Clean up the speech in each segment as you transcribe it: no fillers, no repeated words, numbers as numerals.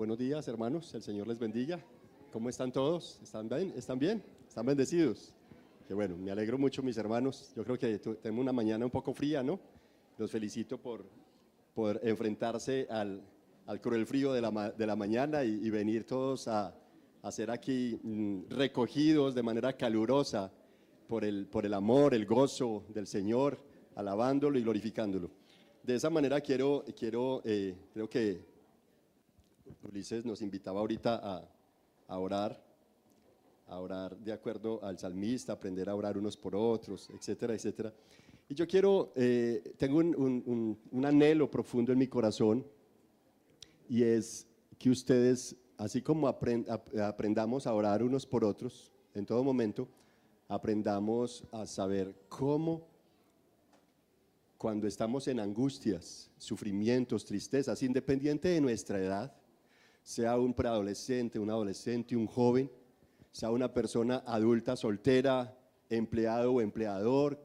Buenos días, hermanos. El Señor les bendiga. ¿Cómo están todos? ¿Están bien? ¿Están bien? ¿Están bendecidos? Qué bueno, me alegro mucho, mis hermanos. Yo creo que tenemos una mañana un poco fría, ¿no? Los felicito por enfrentarse al cruel frío de la mañana y venir todos a ser aquí recogidos de manera calurosa por el amor, el gozo del Señor, alabándolo y glorificándolo. De esa manera creo que Ulises nos invitaba ahorita a orar de acuerdo al salmista, aprender a orar unos por otros, etcétera, etcétera. Y yo tengo un anhelo profundo en mi corazón, y es que ustedes, así como aprendamos a orar unos por otros en todo momento, aprendamos a saber cómo, cuando estamos en angustias, sufrimientos, tristezas, independiente de nuestra edad, sea un preadolescente, un adolescente, un joven, sea una persona adulta, soltera, empleado o empleador,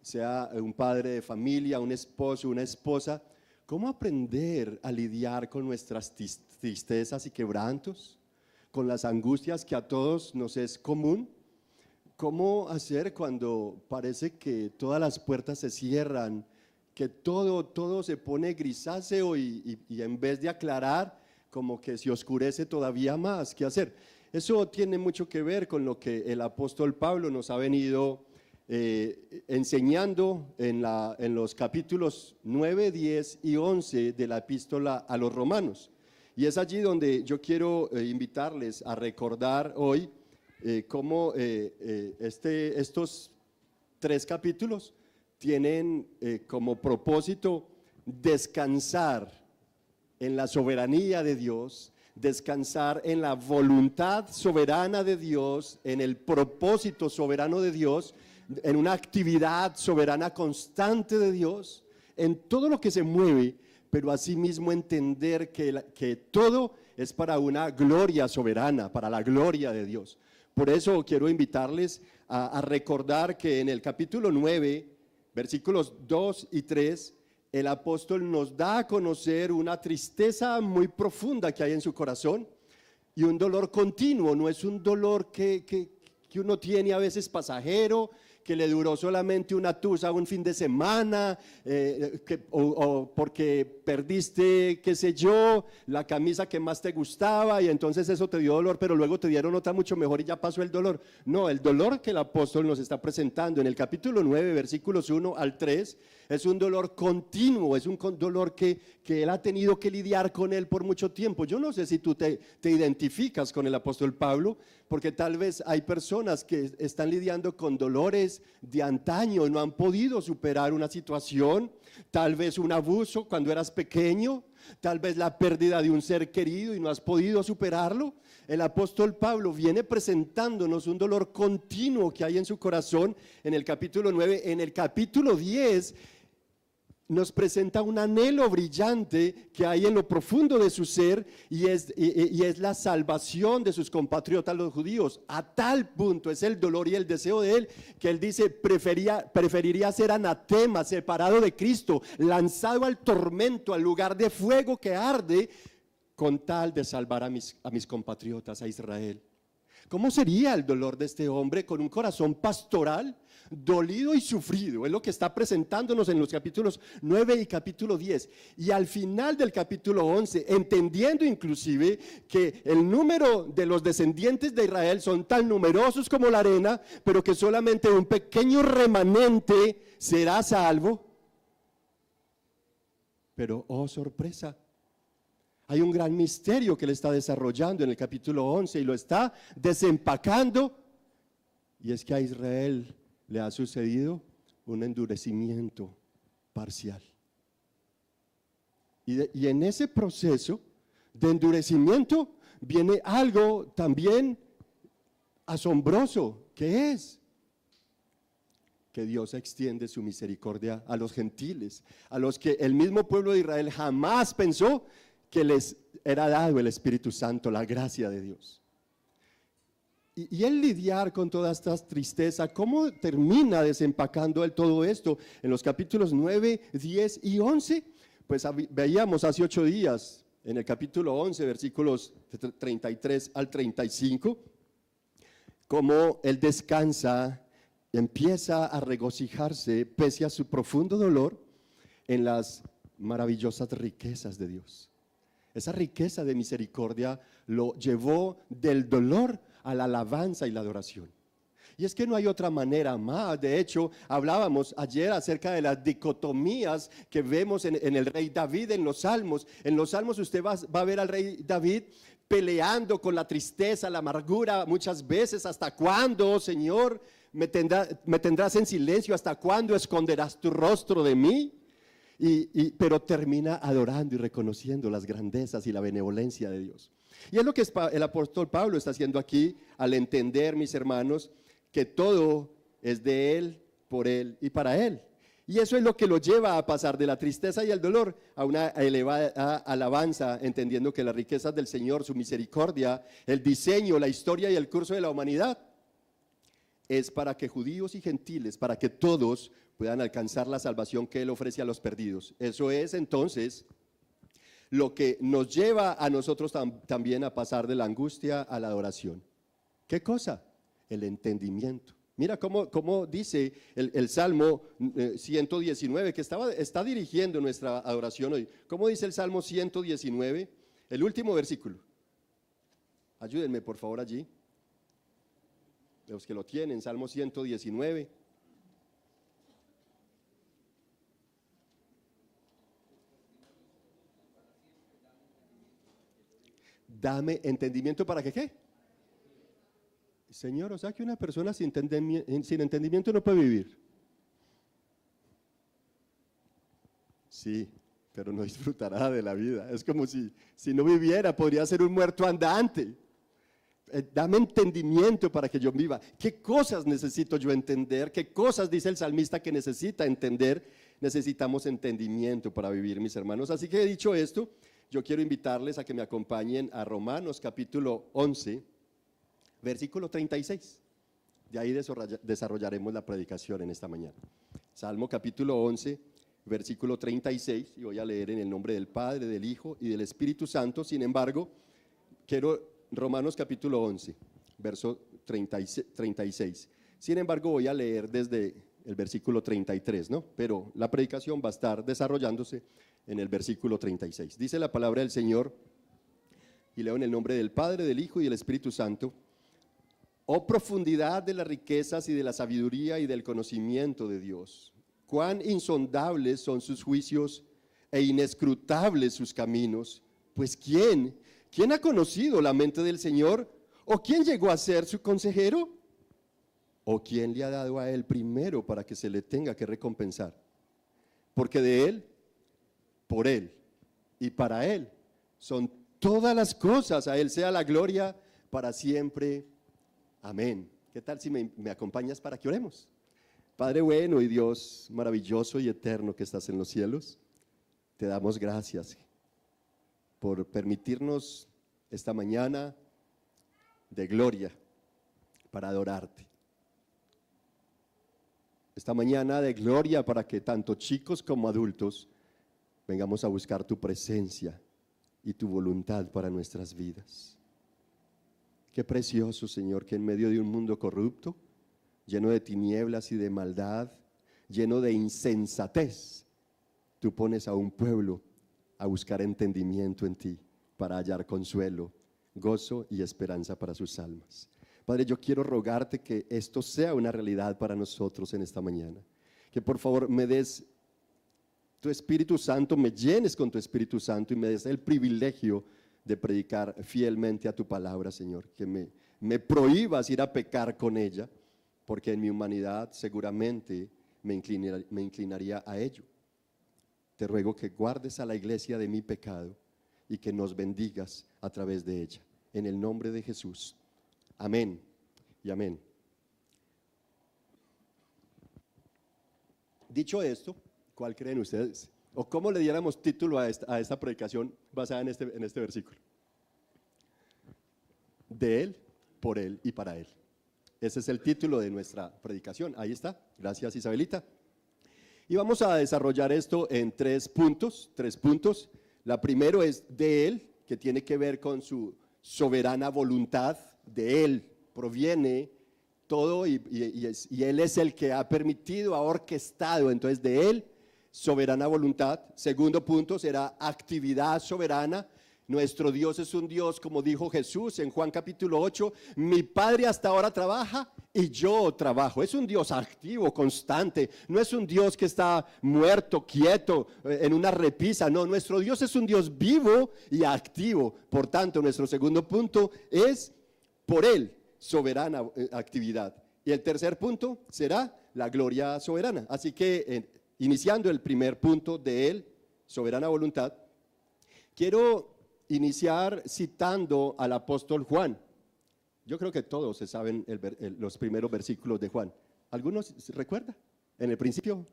sea un padre de familia, un esposo, una esposa, ¿cómo aprender a lidiar con nuestras tristezas y quebrantos, con las angustias que a todos nos es común? ¿Cómo hacer cuando parece que todas las puertas se cierran, que todo se pone grisáceo y en vez de aclarar, como que se oscurece todavía más? ¿Qué hacer? Eso tiene mucho que ver con lo que el apóstol Pablo nos ha venido enseñando en los capítulos 9, 10 y 11 de la epístola a los romanos. Y es allí donde yo quiero invitarles a recordar hoy cómo estos 3 capítulos tienen como propósito descansar en la soberanía de Dios, descansar en la voluntad soberana de Dios, en el propósito soberano de Dios, en una actividad soberana constante de Dios, en todo lo que se mueve, pero asimismo entender que todo es para una gloria soberana, para la gloria de Dios. Por eso quiero invitarles a recordar que en el capítulo 9, versículos 2 y 3, el apóstol nos da a conocer una tristeza muy profunda que hay en su corazón y un dolor continuo. No es un dolor que uno tiene a veces pasajero, que le duró solamente una tusa un fin de semana, o porque perdiste, qué sé yo, la camisa que más te gustaba y entonces eso te dio dolor, pero luego te dieron otra mucho mejor y ya pasó el dolor. No, el dolor que el apóstol nos está presentando en el capítulo 9, versículos 1 al 3, es un dolor continuo, es un dolor que él ha tenido que lidiar con él por mucho tiempo. Yo no sé si tú te identificas con el apóstol Pablo, porque tal vez hay personas que están lidiando con dolores de antaño y no han podido superar una situación, tal vez un abuso cuando eras pequeño, tal vez la pérdida de un ser querido y no has podido superarlo. El apóstol Pablo viene presentándonos un dolor continuo que hay en su corazón en el capítulo 9. En el capítulo 10 nos presenta un anhelo brillante que hay en lo profundo de su ser y es la salvación de sus compatriotas los judíos. A tal punto es el dolor y el deseo de él que él dice preferiría ser anatema, separado de Cristo, lanzado al tormento, al lugar de fuego que arde, con tal de salvar a mis compatriotas, a Israel. ¿Cómo sería el dolor de este hombre con un corazón pastoral, dolido y sufrido? Es lo que está presentándonos en los capítulos 9 y capítulo 10. Y al final del capítulo 11, entendiendo inclusive que el número de los descendientes de Israel son tan numerosos como la arena, pero que solamente un pequeño remanente será salvo. Pero, oh sorpresa, hay un gran misterio que él está desarrollando en el capítulo 11 y lo está desempacando, y es que a Israel le ha sucedido un endurecimiento parcial. Y en ese proceso de endurecimiento viene algo también asombroso, que es que Dios extiende su misericordia a los gentiles, a los que el mismo pueblo de Israel jamás pensó que les era dado el Espíritu Santo, la gracia de Dios. Y el lidiar con toda esta tristeza, ¿cómo termina desempacando él todo esto? En los capítulos 9, 10 y 11, pues veíamos hace 8 días en el capítulo 11, versículos 33 al 35, cómo él descansa, empieza a regocijarse pese a su profundo dolor en las maravillosas riquezas de Dios. Esa riqueza de misericordia lo llevó del dolor a la alabanza y la adoración. Y es que no hay otra manera más. De hecho, hablábamos ayer acerca de las dicotomías que vemos en el rey David en los Salmos. En los Salmos usted va a ver al rey David peleando con la tristeza, la amargura, muchas veces. ¿Hasta cuándo, Señor, me tendrás en silencio? ¿Hasta cuándo esconderás tu rostro de mí? Pero termina adorando y reconociendo las grandezas y la benevolencia de Dios. Y es lo que el apóstol Pablo está haciendo aquí al entender, mis hermanos, que todo es de Él, por Él y para Él. Y eso es lo que lo lleva a pasar de la tristeza y el dolor a una elevada alabanza, entendiendo que las riquezas del Señor, su misericordia, el diseño, la historia y el curso de la humanidad es para que judíos y gentiles, para que todos puedan alcanzar la salvación que Él ofrece a los perdidos. Eso es entonces lo que nos lleva a nosotros también a pasar de la angustia a la adoración. ¿Qué cosa? El entendimiento. Mira cómo dice el Salmo 119, que está dirigiendo nuestra adoración hoy. ¿Cómo dice el Salmo 119? El último versículo. Ayúdenme por favor allí. Los que lo tienen, Salmo 119. Dame entendimiento para que ¿qué? Señor, o sea que una persona sin entendimiento no puede vivir. Sí, pero no disfrutará de la vida. Es como si no viviera, podría ser un muerto andante. Dame entendimiento para que yo viva. ¿Qué cosas necesito yo entender? ¿Qué cosas dice el salmista que necesita entender? Necesitamos entendimiento para vivir, mis hermanos. Así que dicho esto, yo quiero invitarles a que me acompañen a Romanos capítulo 11, versículo 36. De ahí desarrollaremos la predicación en esta mañana. Salmo capítulo 11, versículo 36, y voy a leer en el nombre del Padre, del Hijo y del Espíritu Santo. Sin embargo, Romanos capítulo 11, verso 36. Sin embargo, voy a leer desde el versículo 33, ¿no? Pero la predicación va a estar desarrollándose en el versículo 36. Dice la palabra del Señor, y leo en el nombre del Padre, del Hijo y del Espíritu Santo. Oh profundidad de las riquezas y de la sabiduría y del conocimiento de Dios. Cuán insondables son sus juicios e inescrutables sus caminos. Pues ¿quién ha conocido la mente del Señor? ¿O quién llegó a ser su consejero? ¿O quién le ha dado a él primero para que se le tenga que recompensar? Porque de él, por él y para él son todas las cosas. A él sea la gloria para siempre. Amén. ¿Qué tal si me acompañas para que oremos? Padre bueno y Dios maravilloso y eterno que estás en los cielos, te damos gracias por permitirnos esta mañana de gloria para adorarte. Esta mañana de gloria para que tanto chicos como adultos vengamos a buscar tu presencia y tu voluntad para nuestras vidas. Qué precioso, Señor, que en medio de un mundo corrupto, lleno de tinieblas y de maldad, lleno de insensatez, tú pones a un pueblo a buscar entendimiento en ti para hallar consuelo, gozo y esperanza para sus almas. Padre, yo quiero rogarte que esto sea una realidad para nosotros en esta mañana. Que por favor me des tu Espíritu Santo, me llenes con tu Espíritu Santo y me des el privilegio de predicar fielmente a tu palabra, Señor. Que me prohíbas ir a pecar con ella, porque en mi humanidad seguramente me inclinaría a ello. Te ruego que guardes a la iglesia de mi pecado y que nos bendigas a través de ella. En el nombre de Jesús. Amén y amén. Dicho esto, ¿cuál creen ustedes? ¿O cómo le diéramos título a esta predicación basada en este versículo? De Él, por Él y para Él. Ese es el título de nuestra predicación. Ahí está. Gracias, Isabelita. Y vamos a desarrollar esto en tres puntos. La primera es de Él, que tiene que ver con su soberana voluntad. De Él proviene todo y Él es el que ha permitido, ha orquestado. Entonces de Él, soberana voluntad. Segundo punto será actividad soberana. Nuestro Dios es un Dios, como dijo Jesús en Juan capítulo 8, mi Padre hasta ahora trabaja y yo trabajo. Es un Dios activo, constante. No es un Dios que está muerto, quieto, en una repisa. No, nuestro Dios es un Dios vivo y activo. Por tanto, nuestro segundo punto es por Él, soberana actividad. Y el tercer punto será la gloria soberana. Así que, iniciando el primer punto de Él, soberana voluntad, quiero iniciar citando al apóstol Juan. Yo creo que todos se saben los primeros versículos de Juan. ¿Algunos se recuerdan? En el principio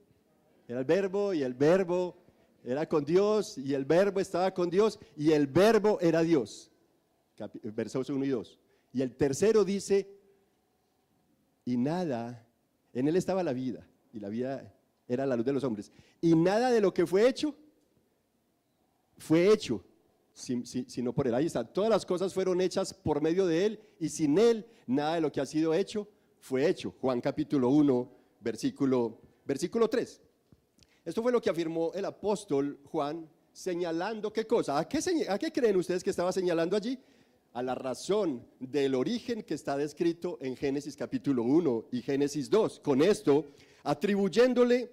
era el verbo y el verbo era con Dios y el verbo estaba con Dios y el verbo era Dios. Versos 1 y 2. Y el tercero dice, y nada, en él estaba la vida y la vida era la luz de los hombres. Y nada de lo que fue hecho sino por él. Ahí está, todas las cosas fueron hechas por medio de él y sin él nada de lo que ha sido hecho fue hecho. Juan capítulo 1, versículo 3. Esto fue lo que afirmó el apóstol Juan, señalando ¿qué cosa? ¿A qué creen ustedes que estaba señalando allí? A la razón del origen que está descrito en Génesis capítulo 1 y Génesis 2. Con esto, atribuyéndole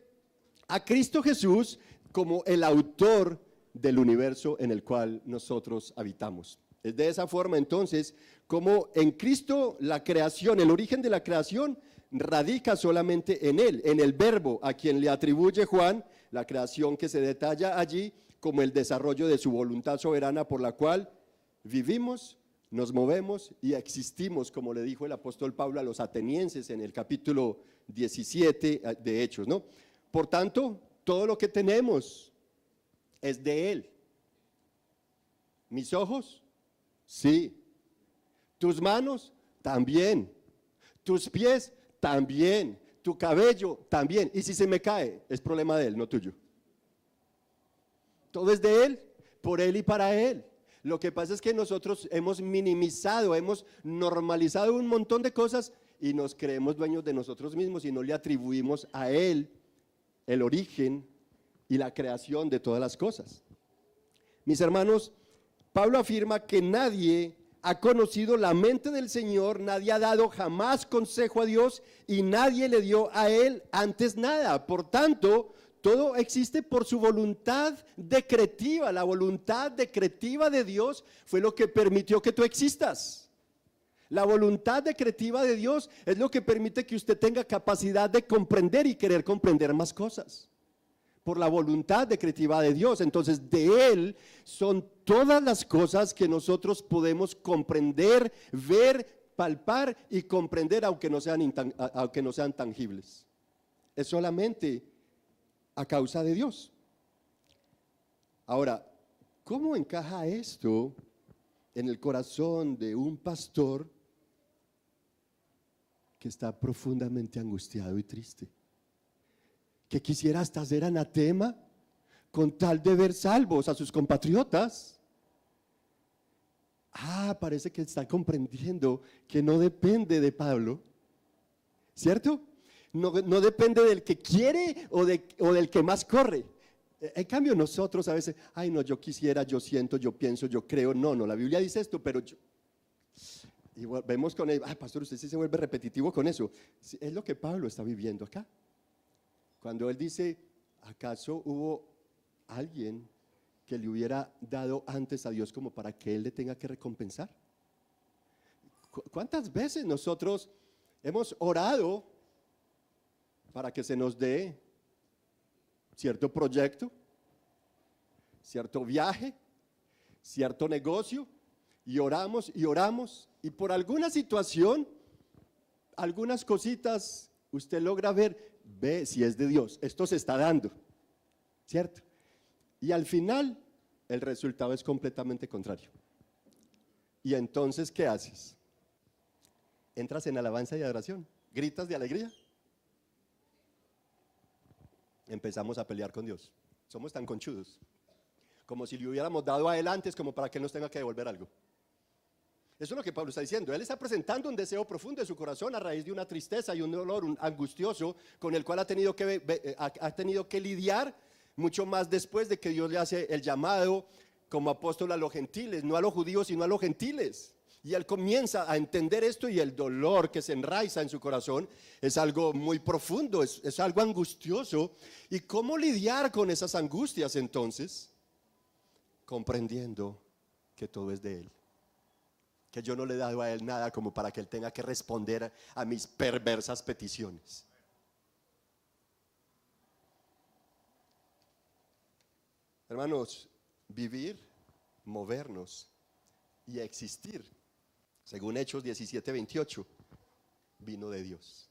a Cristo Jesús como el autor del universo en el cual nosotros habitamos. Es de esa forma entonces como en Cristo la creación, el origen de la creación radica solamente en Él, en el verbo a quien le atribuye Juan la creación que se detalla allí como el desarrollo de su voluntad soberana por la cual vivimos, nos movemos y existimos, como le dijo el apóstol Pablo a los atenienses en el capítulo 17 de Hechos, ¿no? Por tanto, todo lo que tenemos es de Él. ¿Mis ojos? Sí. ¿Tus manos? También. ¿Tus pies? También. ¿Tu cabello? También. Y si se me cae, es problema de Él, no tuyo. Todo es de Él, por Él y para Él. Lo que pasa es que nosotros hemos minimizado, hemos normalizado un montón de cosas y nos creemos dueños de nosotros mismos y no le atribuimos a Él el origen y la creación de todas las cosas. Mis hermanos, Pablo afirma que nadie ha conocido la mente del Señor, nadie ha dado jamás consejo a Dios y nadie le dio a Él antes nada. Por tanto, todo existe por su voluntad decretiva. La voluntad decretiva de Dios fue lo que permitió que tú existas. La voluntad decretiva de Dios es lo que permite que usted tenga capacidad de comprender y querer comprender más cosas. Por la voluntad decretiva de Dios. Entonces de Él son todas las cosas que nosotros podemos comprender, ver, palpar y comprender aunque no sean tangibles. Es solamente a causa de Dios. Ahora, ¿cómo encaja esto en el corazón de un pastor que está profundamente angustiado y triste? Que quisiera hasta ser anatema con tal de ver salvos a sus compatriotas. Parece que está comprendiendo que no depende de Pablo, ¿cierto? No depende del que quiere o del que más corre. En cambio nosotros a veces, no, yo quisiera, yo siento, yo pienso, yo creo. No, la Biblia dice esto, pero yo... Y vemos con él, pastor, usted sí se vuelve repetitivo con eso. Es lo que Pablo está viviendo acá. Cuando él dice, ¿acaso hubo alguien que le hubiera dado antes a Dios como para que Él le tenga que recompensar? ¿Cuántas veces nosotros hemos orado para que se nos dé cierto proyecto, cierto viaje, cierto negocio, y oramos y por alguna situación, algunas cositas usted logra ve si es de Dios, esto se está dando, ¿cierto? Y al final el resultado es completamente contrario. Y entonces, ¿qué haces? Entras en alabanza y adoración, gritas de alegría. Empezamos a pelear con Dios. Somos tan conchudos. como si le hubiéramos dado a él antes, como para que él nos tenga que devolver algo. Eso es lo que Pablo está diciendo. Él está presentando un deseo profundo de su corazón a raíz de una tristeza y un dolor angustioso con el cual ha tenido que lidiar mucho más después de que Dios le hace el llamado como apóstol a los gentiles, no a los judíos sino a los gentiles. Y él comienza a entender esto y el dolor que se enraiza en su corazón es algo muy profundo, es algo angustioso. ¿Y cómo lidiar con esas angustias entonces? Comprendiendo que todo es de él. Que yo no le he dado a él nada como para que él tenga que responder a mis perversas peticiones. Hermanos, vivir, movernos y existir, según Hechos 17:28, vino de Dios.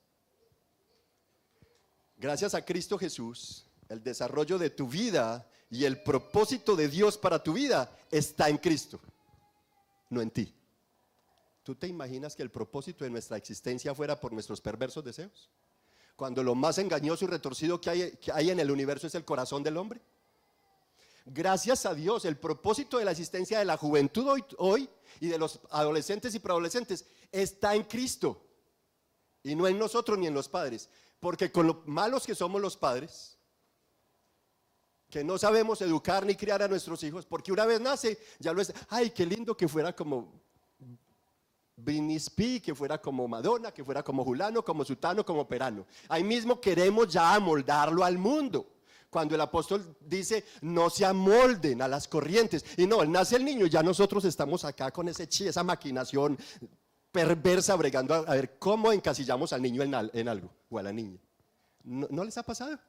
Gracias a Cristo Jesús, el desarrollo de tu vida y el propósito de Dios para tu vida está en Cristo, no en ti. ¿Tú te imaginas que el propósito de nuestra existencia fuera por nuestros perversos deseos? Cuando lo más engañoso y retorcido que hay en el universo es el corazón del hombre. Gracias a Dios, el propósito de la existencia de la juventud hoy y de los adolescentes y preadolescentes está en Cristo y no en nosotros ni en los padres. Porque con lo malos que somos los padres, que no sabemos educar ni criar a nuestros hijos, porque una vez nace, ya lo es, ay, qué lindo que fuera como Britney Spears, que fuera como Madonna, que fuera como Julano, como Sutano, como Perano. Ahí mismo queremos ya amoldarlo al mundo. Cuando el apóstol dice, no se amolden a las corrientes. Y no, nace el niño, ya nosotros estamos acá con esa maquinación perversa, bregando a ver cómo encasillamos al niño en algo, o a la niña. ¿No les ha pasado?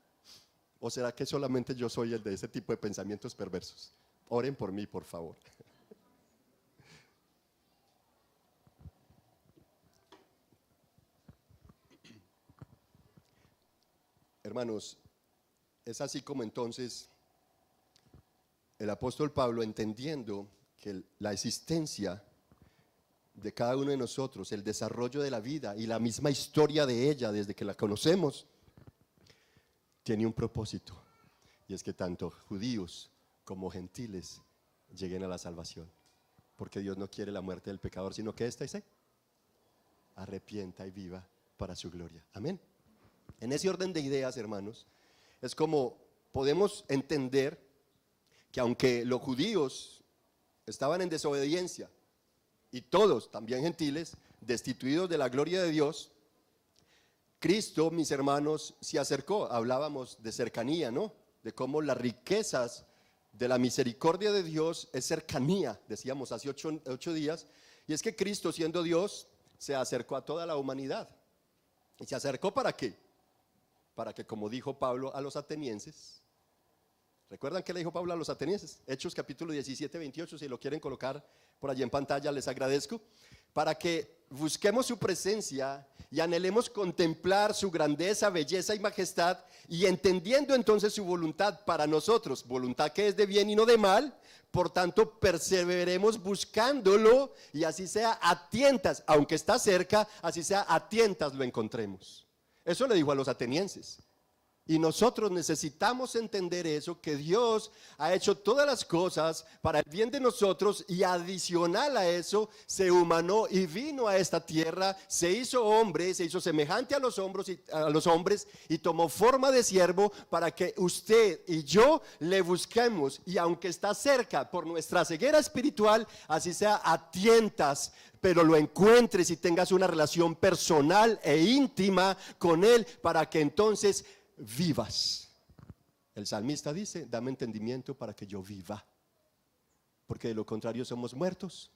¿O será que solamente yo soy el de ese tipo de pensamientos perversos? Oren por mí, por favor. Hermanos, es así como entonces el apóstol Pablo, entendiendo que la existencia de cada uno de nosotros, el desarrollo de la vida y la misma historia de ella desde que la conocemos, tiene un propósito, y es que tanto judíos como gentiles lleguen a la salvación, porque Dios no quiere la muerte del pecador, sino que éste se arrepienta y viva para su gloria. Amén. En ese orden de ideas, hermanos, es como podemos entender que aunque los judíos estaban en desobediencia y todos, también gentiles, destituidos de la gloria de Dios, Cristo, mis hermanos, se acercó. Hablábamos de cercanía, ¿no? De cómo las riquezas de la misericordia de Dios es cercanía, decíamos hace 8 días, y es que Cristo, siendo Dios, se acercó a toda la humanidad. ¿Y se acercó para qué? Para que, como dijo Pablo a los atenienses, ¿recuerdan qué le dijo Pablo a los atenienses? Hechos capítulo 17:28, si lo quieren colocar por allí en pantalla, les agradezco. Para que busquemos su presencia y anhelemos contemplar su grandeza, belleza y majestad, y entendiendo entonces su voluntad para nosotros, voluntad que es de bien y no de mal, por tanto perseveremos buscándolo, y así sea a tientas, aunque está cerca, así sea a tientas lo encontremos. Eso le dijo a los atenienses. Y nosotros necesitamos entender eso, que Dios ha hecho todas las cosas para el bien de nosotros, y adicional a eso se humanó y vino a esta tierra, se hizo hombre, se hizo semejante a los hombres y tomó forma de siervo para que usted y yo le busquemos, y aunque está cerca por nuestra ceguera espiritual, así sea a tientas, pero lo encuentres y tengas una relación personal e íntima con Él, para que entonces vivas. El salmista dice, dame entendimiento para que yo viva, porque de lo contrario somos muertos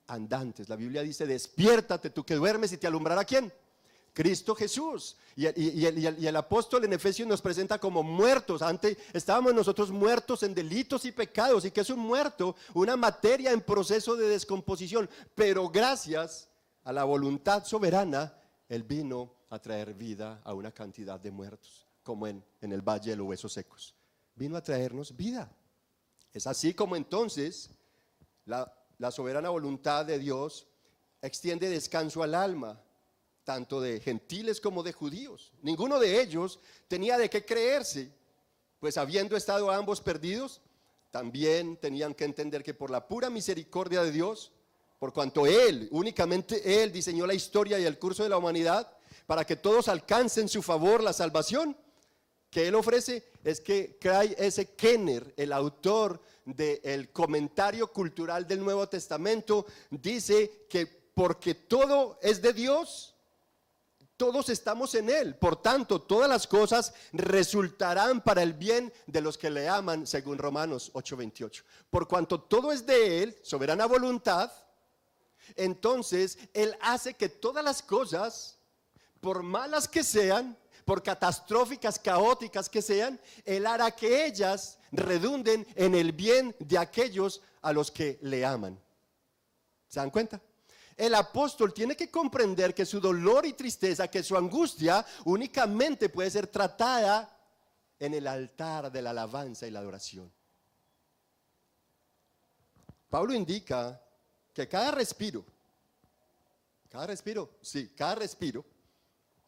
andantes. La Biblia dice, despiértate tú que duermes, y te alumbrará ¿quién? Cristo Jesús. Y el apóstol en Efesios nos presenta como muertos. Antes estábamos nosotros muertos en delitos y pecados. ¿Y qué es un muerto? Una materia en proceso de descomposición, pero gracias a la voluntad soberana, Él vino a traer vida a una cantidad de muertos, como en el valle de los huesos secos. Vino a traernos vida. Es así como entonces la soberana voluntad de Dios extiende descanso al alma, tanto de gentiles como de judíos. Ninguno de ellos tenía de qué creerse, pues habiendo estado ambos perdidos, también tenían que entender que por la pura misericordia de Dios, por cuanto Él, únicamente Él diseñó la historia y el curso de la humanidad para que todos alcancen su favor la salvación que Él ofrece, es que Craig S. Kenner, el autor del comentario cultural del Nuevo Testamento, dice que porque todo es de Dios, todos estamos en Él, por tanto todas las cosas resultarán para el bien de los que le aman, según Romanos 8:28. Por cuanto todo es de Él, soberana voluntad, entonces Él hace que todas las cosas, por malas que sean, por catastróficas, caóticas que sean, Él hará que ellas redunden en el bien de aquellos a los que le aman. ¿Se dan cuenta? El apóstol tiene que comprender que su dolor y tristeza, que su angustia únicamente puede ser tratada en el altar de la alabanza y la adoración. Pablo indica que cada respiro,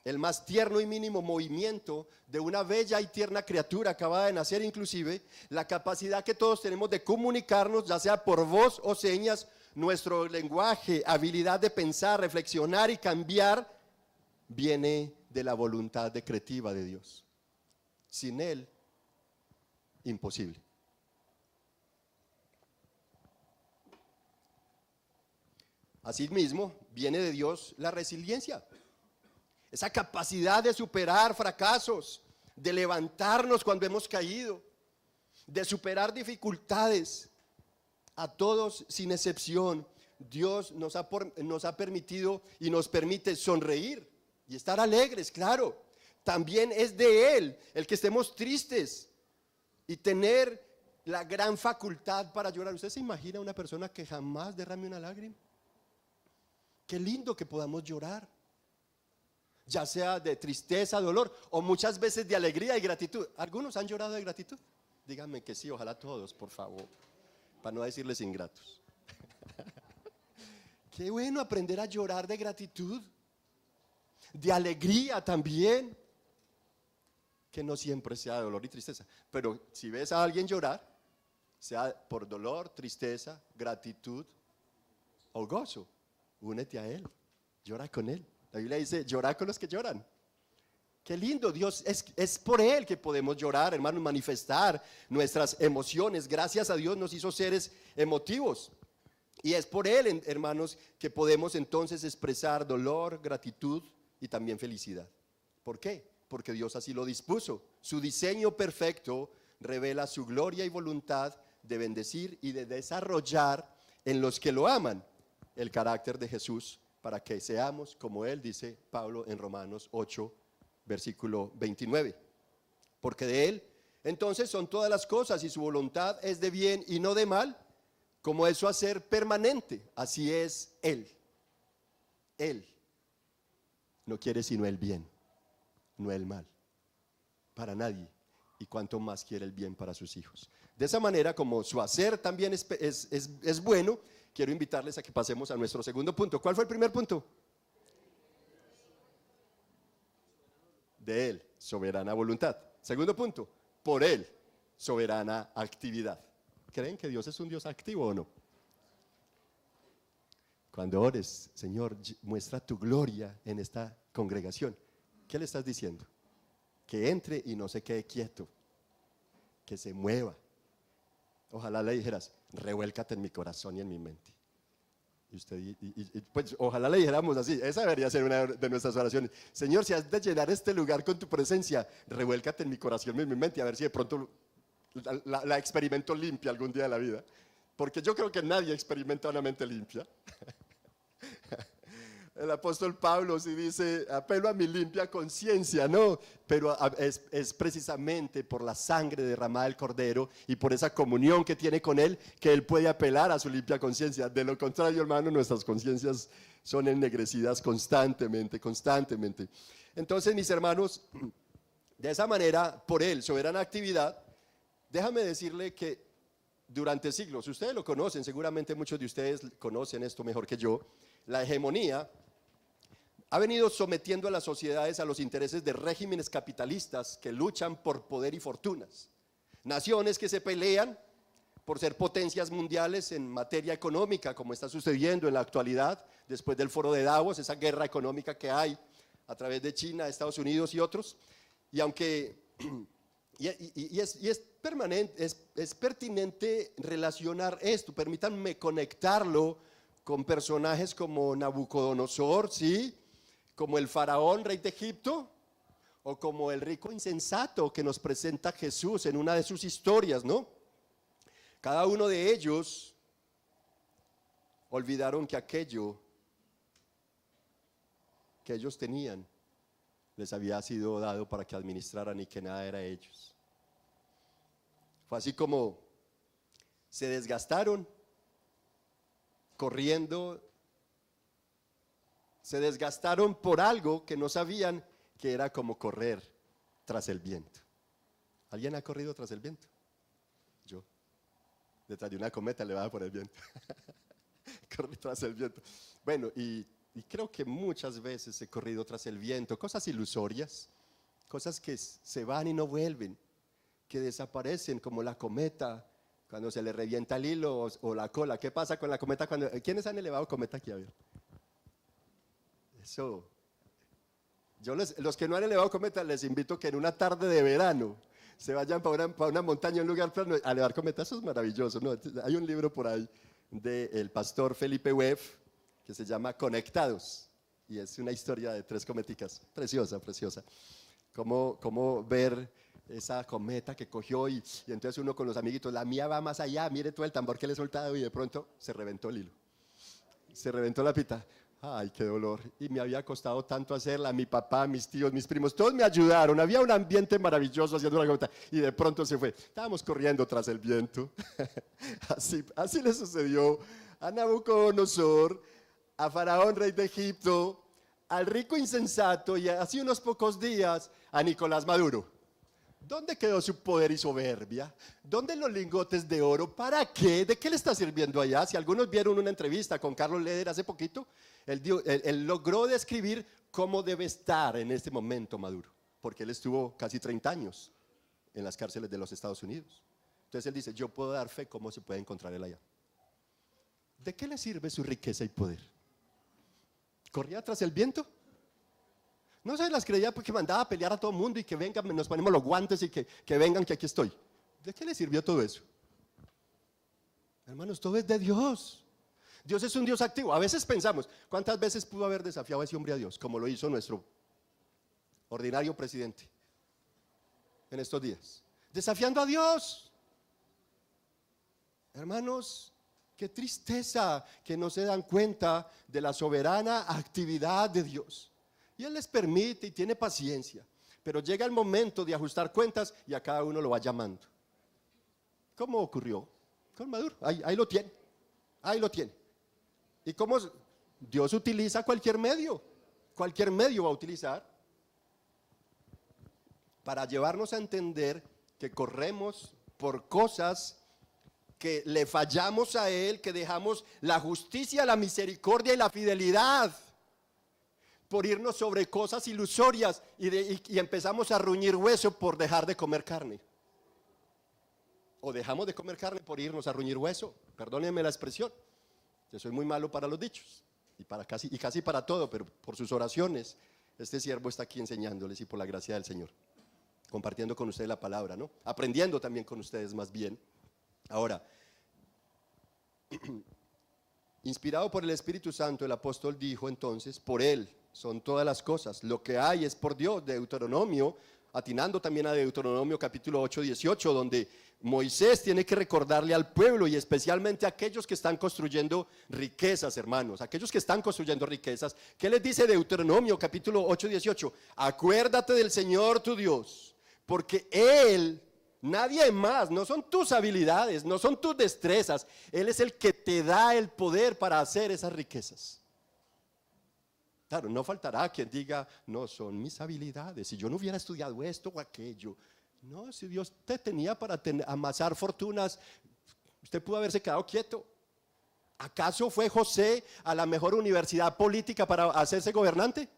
el más tierno y mínimo movimiento de una bella y tierna criatura acabada de nacer, inclusive la capacidad que todos tenemos de comunicarnos, ya sea por voz o señas, nuestro lenguaje, habilidad de pensar, reflexionar y cambiar, viene de la voluntad decretiva de Dios. Sin Él, imposible. Asimismo, viene de Dios la resiliencia. Esa capacidad de superar fracasos, de levantarnos cuando hemos caído, de superar dificultades. A todos sin excepción, Dios nos ha permitido y nos permite sonreír y estar alegres, claro. También es de Él el que estemos tristes y tener la gran facultad para llorar. ¿Usted se imagina una persona que jamás derrame una lágrima? Qué lindo que podamos llorar, ya sea de tristeza, dolor o muchas veces de alegría y gratitud. ¿Algunos han llorado de gratitud? Díganme que sí, ojalá todos, por favor, para no decirles ingratos. Qué bueno aprender a llorar de gratitud, de alegría también, que no siempre sea dolor y tristeza. Pero si ves a alguien llorar, sea por dolor, tristeza, gratitud o gozo, únete a Él, llora con Él. La Biblia dice, llora con los que lloran. Qué lindo, Dios, es por Él que podemos llorar, hermanos, manifestar nuestras emociones. Gracias a Dios nos hizo seres emotivos. Y es por Él, hermanos, que podemos entonces expresar dolor, gratitud y también felicidad. ¿Por qué? Porque Dios así lo dispuso. Su diseño perfecto revela su gloria y voluntad de bendecir y de desarrollar en los que lo aman el carácter de Jesús, para que seamos como Él, dice Pablo en Romanos 8, versículo 29. Porque de Él entonces son todas las cosas y su voluntad es de bien y no de mal, como es su hacer permanente. Así es Él. Él no quiere sino el bien, no el mal, para nadie. Y cuanto más quiere el bien para sus hijos. De esa manera, como su hacer también es bueno, quiero invitarles a que pasemos a nuestro segundo punto. ¿Cuál fue el primer punto? De Él, soberana voluntad. Segundo punto, por Él, soberana actividad. ¿Creen que Dios es un Dios activo o no? Cuando ores, Señor, muestra tu gloria en esta congregación. ¿Qué le estás diciendo? Que entre y no se quede quieto, que se mueva. Ojalá le dijeras, revuélcate en mi corazón y en mi mente. Y usted, pues ojalá le dijéramos así. Esa debería ser una de nuestras oraciones. Señor, si has de llenar este lugar con tu presencia, revuélcate en mi corazón y en mi mente, a ver si de pronto la experimento limpia algún día de la vida. Porque yo creo que nadie experimenta una mente limpia. El apóstol Pablo sí dice, apelo a mi limpia conciencia, no, pero es precisamente por la sangre derramada del Cordero y por esa comunión que tiene con Él, que Él puede apelar a su limpia conciencia. De lo contrario, hermano, nuestras conciencias son ennegrecidas constantemente. Entonces, mis hermanos, de esa manera, por Él, soberana actividad, déjame decirle que durante siglos, ustedes lo conocen, seguramente muchos de ustedes conocen esto mejor que yo, la hegemonía ha venido sometiendo a las sociedades a los intereses de regímenes capitalistas que luchan por poder y fortunas. Naciones que se pelean por ser potencias mundiales en materia económica, como está sucediendo en la actualidad, después del foro de Davos, esa guerra económica que hay a través de China, Estados Unidos y otros. Y aunque es permanente, es pertinente relacionar esto, permítanme conectarlo con personajes como Nabucodonosor, ¿sí? Como el faraón, rey de Egipto, o como el rico insensato que nos presenta Jesús en una de sus historias, ¿no? Cada uno de ellos olvidaron que aquello que ellos tenían les había sido dado para que administraran y que nada era de ellos. Fue así como se desgastaron corriendo, se desgastaron por algo que no sabían que era como correr tras el viento. ¿Alguien ha corrido tras el viento? Yo. Detrás de una cometa le va por el viento. Corrí tras el viento. Bueno, y creo que muchas veces he corrido tras el viento, cosas ilusorias, cosas que se van y no vuelven, que desaparecen como la cometa cuando se le revienta el hilo o la cola. ¿Qué pasa con la cometa cuando... ¿Quiénes han elevado cometa aquí? A ver. Eso. Los que no han elevado cometa les invito que en una tarde de verano se vayan para una montaña, un lugar plano, a elevar cometa. Eso es maravilloso, ¿no? Hay un libro por ahí del pastor Felipe Webb que se llama Conectados, y es una historia de 3 cometicas, preciosa, preciosa. Cómo ver esa cometa que cogió y entonces uno con los amiguitos, la mía va más allá, mire todo el tambor que le he soltado, y de pronto se reventó el hilo, se reventó la pita. Ay, qué dolor, y me había costado tanto hacerla, mi papá, mis tíos, mis primos, todos me ayudaron, había un ambiente maravilloso haciendo la cometa, y de pronto se fue. Estábamos corriendo tras el viento. Así le sucedió a Nabucodonosor, a Faraón, rey de Egipto, al rico insensato, y hace unos pocos días a Nicolás Maduro. ¿Dónde quedó su poder y soberbia? ¿Dónde los lingotes de oro? ¿Para qué? ¿De qué le está sirviendo allá? Si algunos vieron una entrevista con Carlos Leder hace poquito, él logró describir cómo debe estar en este momento Maduro, porque él estuvo casi 30 años en las cárceles de los Estados Unidos. Entonces él dice, yo puedo dar fe cómo se puede encontrar él allá. ¿De qué le sirve su riqueza y poder? ¿Corría tras el viento? No se las creía porque mandaba a pelear a todo el mundo y que vengan, nos ponemos los guantes y que vengan, que aquí estoy. ¿De qué le sirvió todo eso? Hermanos, todo es de Dios. Dios es un Dios activo. A veces pensamos, ¿cuántas veces pudo haber desafiado a ese hombre a Dios? Como lo hizo nuestro ordinario presidente en estos días. Desafiando a Dios. Hermanos, qué tristeza que no se dan cuenta de la soberana actividad de Dios. Y Él les permite y tiene paciencia, pero llega el momento de ajustar cuentas y a cada uno lo va llamando. ¿Cómo ocurrió con Maduro? Ahí lo tiene, ahí lo tiene. ¿Y cómo Dios utiliza cualquier medio va a utilizar para llevarnos a entender que corremos por cosas que le fallamos a Él, que dejamos la justicia, la misericordia y la fidelidad por irnos sobre cosas ilusorias y empezamos a ruñir hueso por dejar de comer carne. O dejamos de comer carne por irnos a ruñir hueso. Perdónenme la expresión. Yo soy muy malo para los dichos y casi para todo, pero por sus oraciones este siervo está aquí enseñándoles y por la gracia del Señor, compartiendo con ustedes la palabra, ¿no? Aprendiendo también con ustedes más bien. Ahora, inspirado por el Espíritu Santo, el apóstol dijo entonces, por Él son todas las cosas, lo que hay es por Dios. Deuteronomio, atinando también a Deuteronomio capítulo 8, 18, donde Moisés tiene que recordarle al pueblo y especialmente a aquellos que están construyendo riquezas, hermanos, aquellos que están construyendo riquezas. ¿Qué les dice Deuteronomio capítulo 8, 18? Acuérdate del Señor tu Dios, porque Él, nadie más, no son tus habilidades, no son tus destrezas, Él es el que te da el poder para hacer esas riquezas. Claro, no faltará quien diga, no, son mis habilidades, si yo no hubiera estudiado esto o aquello. No, si Dios te tenía para amasar fortunas, usted pudo haberse quedado quieto. ¿Acaso fue José a la mejor universidad política para hacerse gobernante?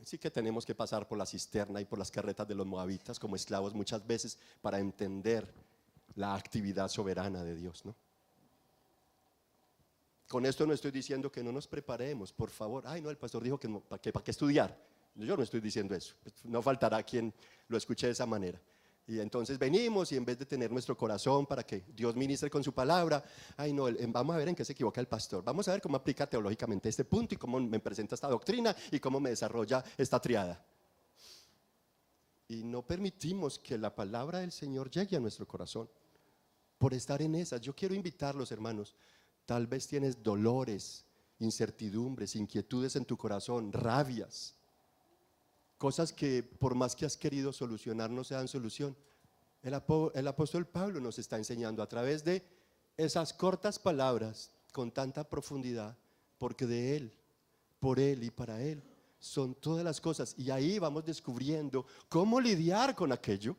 Sí que tenemos que pasar por la cisterna y por las carretas de los moabitas como esclavos muchas veces para entender la actividad soberana de Dios, ¿no? Con esto no estoy diciendo que no nos preparemos, por favor. Ay, no, el pastor dijo que ¿para qué estudiar? Yo no estoy diciendo eso. No faltará quien lo escuche de esa manera. Y entonces venimos y en vez de tener nuestro corazón para que Dios ministre con su palabra, ay no, vamos a ver en qué se equivoca el pastor. Vamos a ver cómo aplica teológicamente este punto y cómo me presenta esta doctrina y cómo me desarrolla esta triada. Y no permitimos que la palabra del Señor llegue a nuestro corazón por estar en esas. Yo quiero invitarlos, hermanos. Tal vez tienes dolores, incertidumbres, inquietudes en tu corazón, rabias, cosas que por más que has querido solucionar no se dan solución. El apóstol Pablo nos está enseñando a través de esas cortas palabras con tanta profundidad, porque de Él, por Él y para Él son todas las cosas. Y ahí vamos descubriendo cómo lidiar con aquello.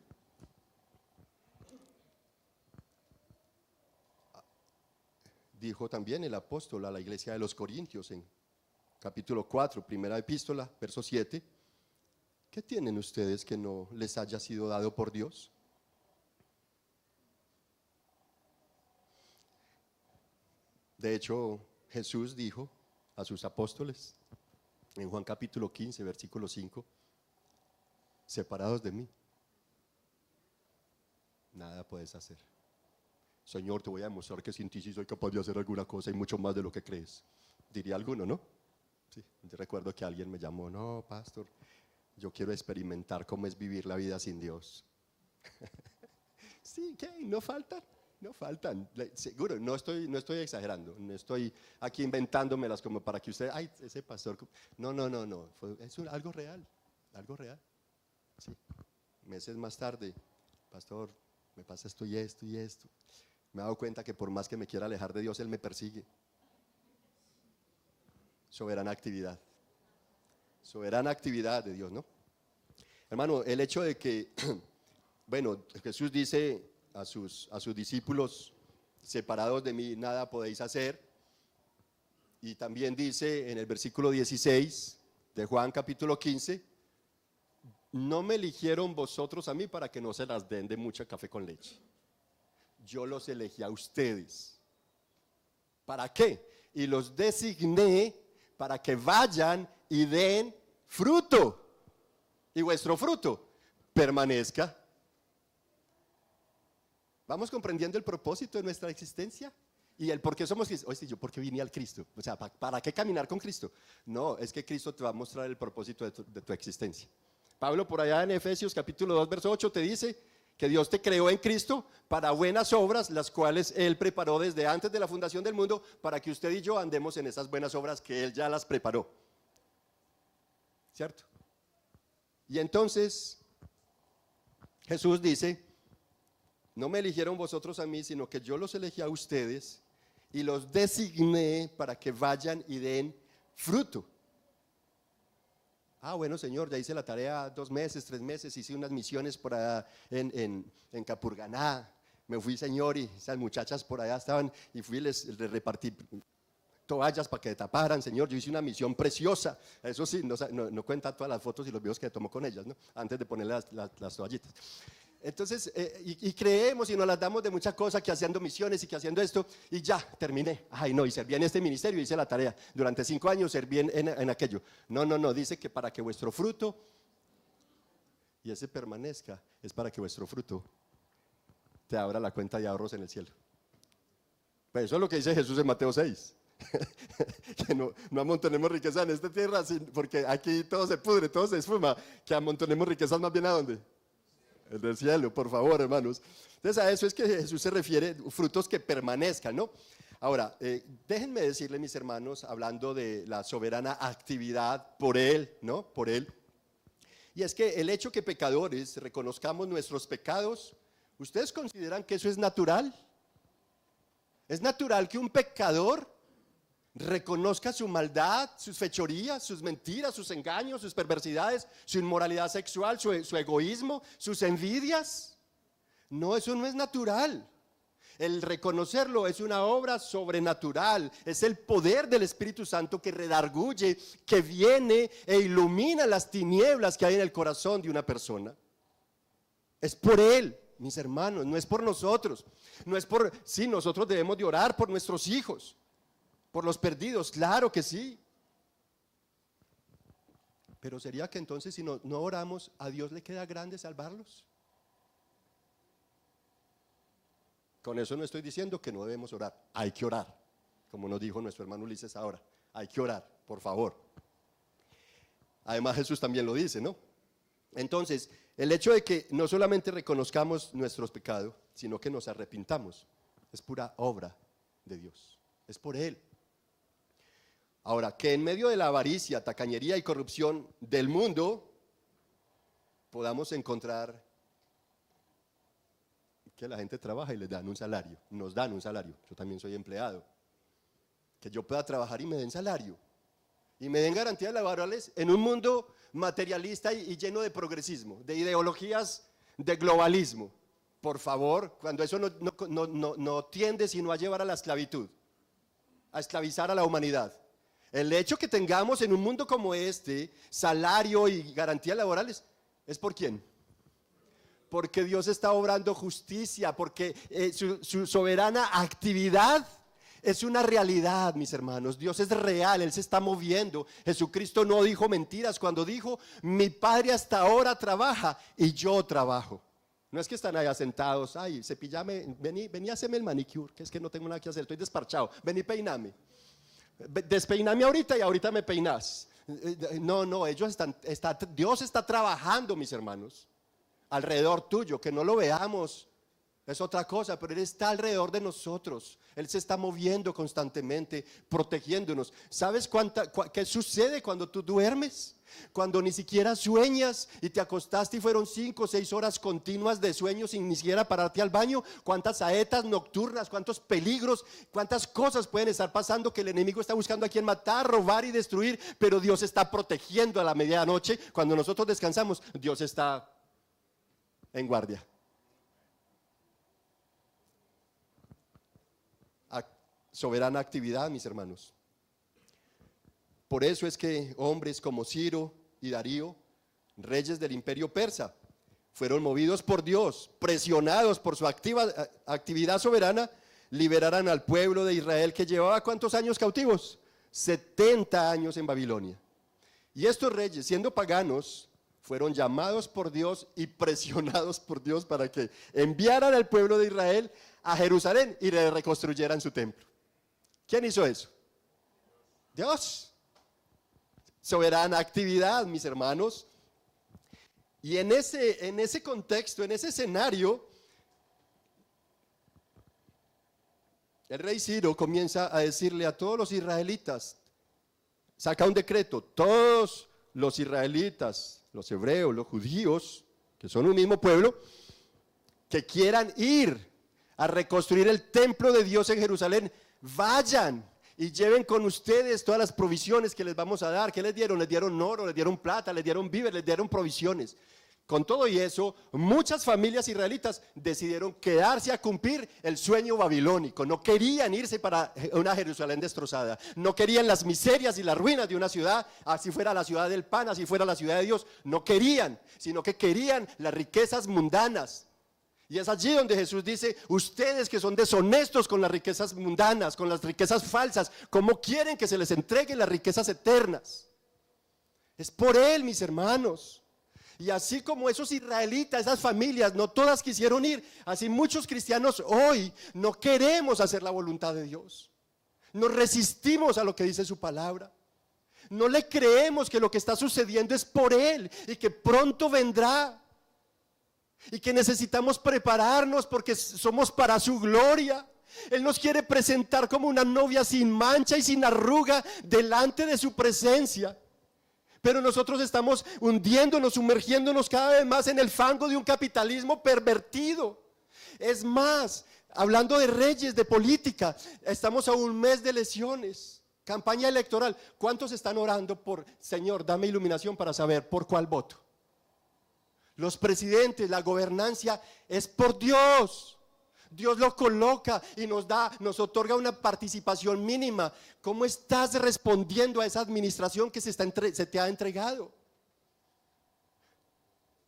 Dijo también el apóstol a la iglesia de los Corintios en capítulo 4, primera epístola, verso 7. ¿Qué tienen ustedes que no les haya sido dado por Dios? De hecho, Jesús dijo a sus apóstoles en Juan capítulo 15, versículo 5, separados de mí, nada puedes hacer. Señor, te voy a demostrar que sin ti sí soy capaz de hacer alguna cosa y mucho más de lo que crees. Diría alguno, ¿no? Sí, yo recuerdo que alguien me llamó, no, pastor, yo quiero experimentar cómo es vivir la vida sin Dios. Sí, ¿qué? No faltan. Seguro, no estoy exagerando, no estoy aquí inventándomelas como para que usted, ay, ese pastor. No, es algo real. Sí. Meses más tarde, pastor, me pasa esto y esto y esto. Me he dado cuenta que por más que me quiera alejar de Dios, Él me persigue. Soberana actividad de Dios, ¿no? Hermano, el hecho de que, bueno, Jesús dice a sus discípulos, separados de mí nada podéis hacer. Y también dice en el versículo 16 de Juan capítulo 15, no me eligieron vosotros a mí para que no se las den de mucha café con leche. Yo los elegí a ustedes. ¿Para qué? Y los designé para que vayan y den fruto. Y vuestro fruto permanezca. ¿Vamos comprendiendo el propósito de nuestra existencia? Y el por qué somos cristianos. Oye, ¿yo por qué vine al Cristo? O sea, ¿para qué caminar con Cristo? No, es que Cristo te va a mostrar el propósito de tu existencia. Pablo por allá en Efesios capítulo 2, verso 8 te dice que Dios te creó en Cristo para buenas obras, las cuales Él preparó desde antes de la fundación del mundo, para que usted y yo andemos en esas buenas obras que Él ya las preparó. ¿Cierto? Y entonces Jesús dice, no me eligieron vosotros a mí, sino que yo los elegí a ustedes y los designé para que vayan y den fruto. Ah, bueno, Señor, ya hice la tarea 2 meses, 3 meses, hice unas misiones por allá en Capurganá. Me fui, Señor, y esas muchachas por allá estaban y fui y les repartí toallas para que taparan, Señor. Yo hice una misión preciosa. Eso sí, no cuenta todas las fotos y los videos que tomó con ellas, ¿no? Antes de ponerle las toallitas. Entonces, y creemos y nos las damos de muchas cosas, que haciendo misiones y que haciendo esto, y ya, terminé. Ay, no, y serví en este ministerio, hice la tarea. Durante 5 años serví en aquello. No, dice que para que vuestro fruto, y ese permanezca, es para que vuestro fruto te abra la cuenta de ahorros en el cielo. Pues eso es lo que dice Jesús en Mateo 6. Que no amontonemos riqueza en esta tierra, porque aquí todo se pudre, todo se esfuma, que amontonemos riquezas más bien ¿a dónde? El del cielo, por favor, hermanos. Entonces a eso es que Jesús se refiere, frutos que permanezcan, ¿no? Ahora, déjenme decirle, mis hermanos, hablando de la soberana actividad por Él, ¿no? Por Él. Y es que el hecho que pecadores reconozcamos nuestros pecados, ¿ustedes consideran que eso es natural? ¿Es natural que un pecador reconozca su maldad, sus fechorías, sus mentiras, sus engaños, sus perversidades, su inmoralidad sexual, su egoísmo, sus envidias? No, eso no es natural. El reconocerlo es una obra sobrenatural, es el poder del Espíritu Santo que redarguye, que viene e ilumina las tinieblas que hay en el corazón de una persona. Es por Él. mis hermanos, no es por nosotros, no es por, sí, nosotros debemos de orar por nuestros hijos, por los perdidos, claro que sí. Pero sería que entonces si no oramos, ¿a Dios le queda grande salvarlos? Con eso no estoy diciendo que no debemos orar, hay que orar, como nos dijo nuestro hermano Ulises ahora, hay que orar, por favor. Además Jesús también lo dice, ¿no? Entonces, el hecho de que no solamente reconozcamos nuestros pecados, sino que nos arrepintamos, es pura obra de Dios, es por Él. Ahora, que en medio de la avaricia, tacañería y corrupción del mundo, podamos encontrar que la gente trabaja y les dan un salario, nos dan un salario, yo también soy empleado, que yo pueda trabajar y me den salario, y me den garantías laborales en un mundo materialista y lleno de progresismo, de ideologías de globalismo. Por favor, cuando eso no tiende sino a llevar a la esclavitud, a esclavizar a la humanidad. El hecho que tengamos en un mundo como este salario y garantías laborales, ¿es por quién? Porque Dios está obrando justicia, porque su soberana actividad es una realidad, mis hermanos. Dios es real, Él se está moviendo. Jesucristo no dijo mentiras cuando dijo, mi Padre hasta ahora trabaja y yo trabajo. No es que están allá sentados, ay, cepillame, vení, haceme el manicure, que es que no tengo nada que hacer, estoy desparchado, vení, peiname. Despeiname ahorita y ahorita me peinas. No, Dios está trabajando, mis hermanos, alrededor tuyo, que no lo veamos es otra cosa, pero Él está alrededor de nosotros, Él se está moviendo constantemente, protegiéndonos. ¿Sabes qué sucede cuando tú duermes? Cuando ni siquiera sueñas y te acostaste y fueron 5 o 6 horas continuas de sueño sin ni siquiera pararte al baño. Cuántas saetas nocturnas, cuántos peligros, cuántas cosas pueden estar pasando que el enemigo está buscando a quien matar, robar y destruir, pero Dios está protegiendo a la medianoche. Cuando nosotros descansamos, Dios está en guardia. Soberana actividad, mis hermanos. Por eso es que hombres como Ciro y Darío, reyes del imperio persa, fueron movidos por Dios, presionados por su actividad soberana, liberaran al pueblo de Israel que llevaba ¿cuántos años cautivos? 70 años en Babilonia. Y estos reyes, siendo paganos, fueron llamados por Dios y presionados por Dios para que enviaran al pueblo de Israel a Jerusalén y le reconstruyeran su templo. ¿Quién hizo eso? Dios. Soberana actividad, mis hermanos. Y en ese contexto, en ese escenario, el rey Ciro comienza a decirle a todos los israelitas, saca un decreto, todos los israelitas, los hebreos, los judíos, que son un mismo pueblo, que quieran ir a reconstruir el templo de Dios en Jerusalén, vayan y lleven con ustedes todas las provisiones que les vamos a dar. ¿Qué les dieron? Les dieron oro, les dieron plata, les dieron víveres, les dieron provisiones. Con todo y eso, muchas familias israelitas decidieron quedarse a cumplir el sueño babilónico. No querían irse para una Jerusalén destrozada. No querían las miserias y las ruinas de una ciudad, así fuera la ciudad del pan, así fuera la ciudad de Dios. No querían, sino que querían las riquezas mundanas. Y es allí donde Jesús dice, ustedes que son deshonestos con las riquezas mundanas, con las riquezas falsas, ¿cómo quieren que se les entreguen las riquezas eternas? Es por Él, mis hermanos. Y así como esos israelitas, esas familias, no todas quisieron ir, así muchos cristianos hoy no queremos hacer la voluntad de Dios. Nos resistimos a lo que dice su palabra. No le creemos que lo que está sucediendo es por Él y que pronto vendrá. Y que necesitamos prepararnos porque somos para su gloria. Él nos quiere presentar como una novia sin mancha y sin arruga delante de su presencia. Pero nosotros estamos hundiéndonos, sumergiéndonos cada vez más en el fango de un capitalismo pervertido. Es más, hablando de reyes, de política, estamos a un mes de elecciones, campaña electoral. ¿Cuántos están orando por, Señor, dame iluminación para saber por cuál voto? Los presidentes, la gobernancia es por Dios. Dios lo coloca y nos otorga una participación mínima. ¿Cómo estás respondiendo a esa administración que se te ha entregado?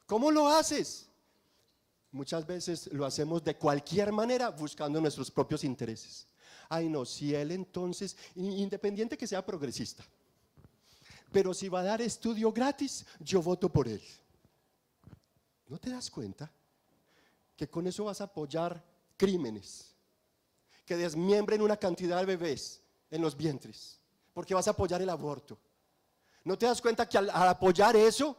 ¿Cómo lo haces? Muchas veces lo hacemos de cualquier manera buscando nuestros propios intereses. Ay no, si él entonces, independiente que sea progresista, pero si va a dar estudio gratis, yo voto por él. ¿No te das cuenta que con eso vas a apoyar crímenes, que desmiembren una cantidad de bebés en los vientres, porque vas a apoyar el aborto? ¿No te das cuenta que al apoyar eso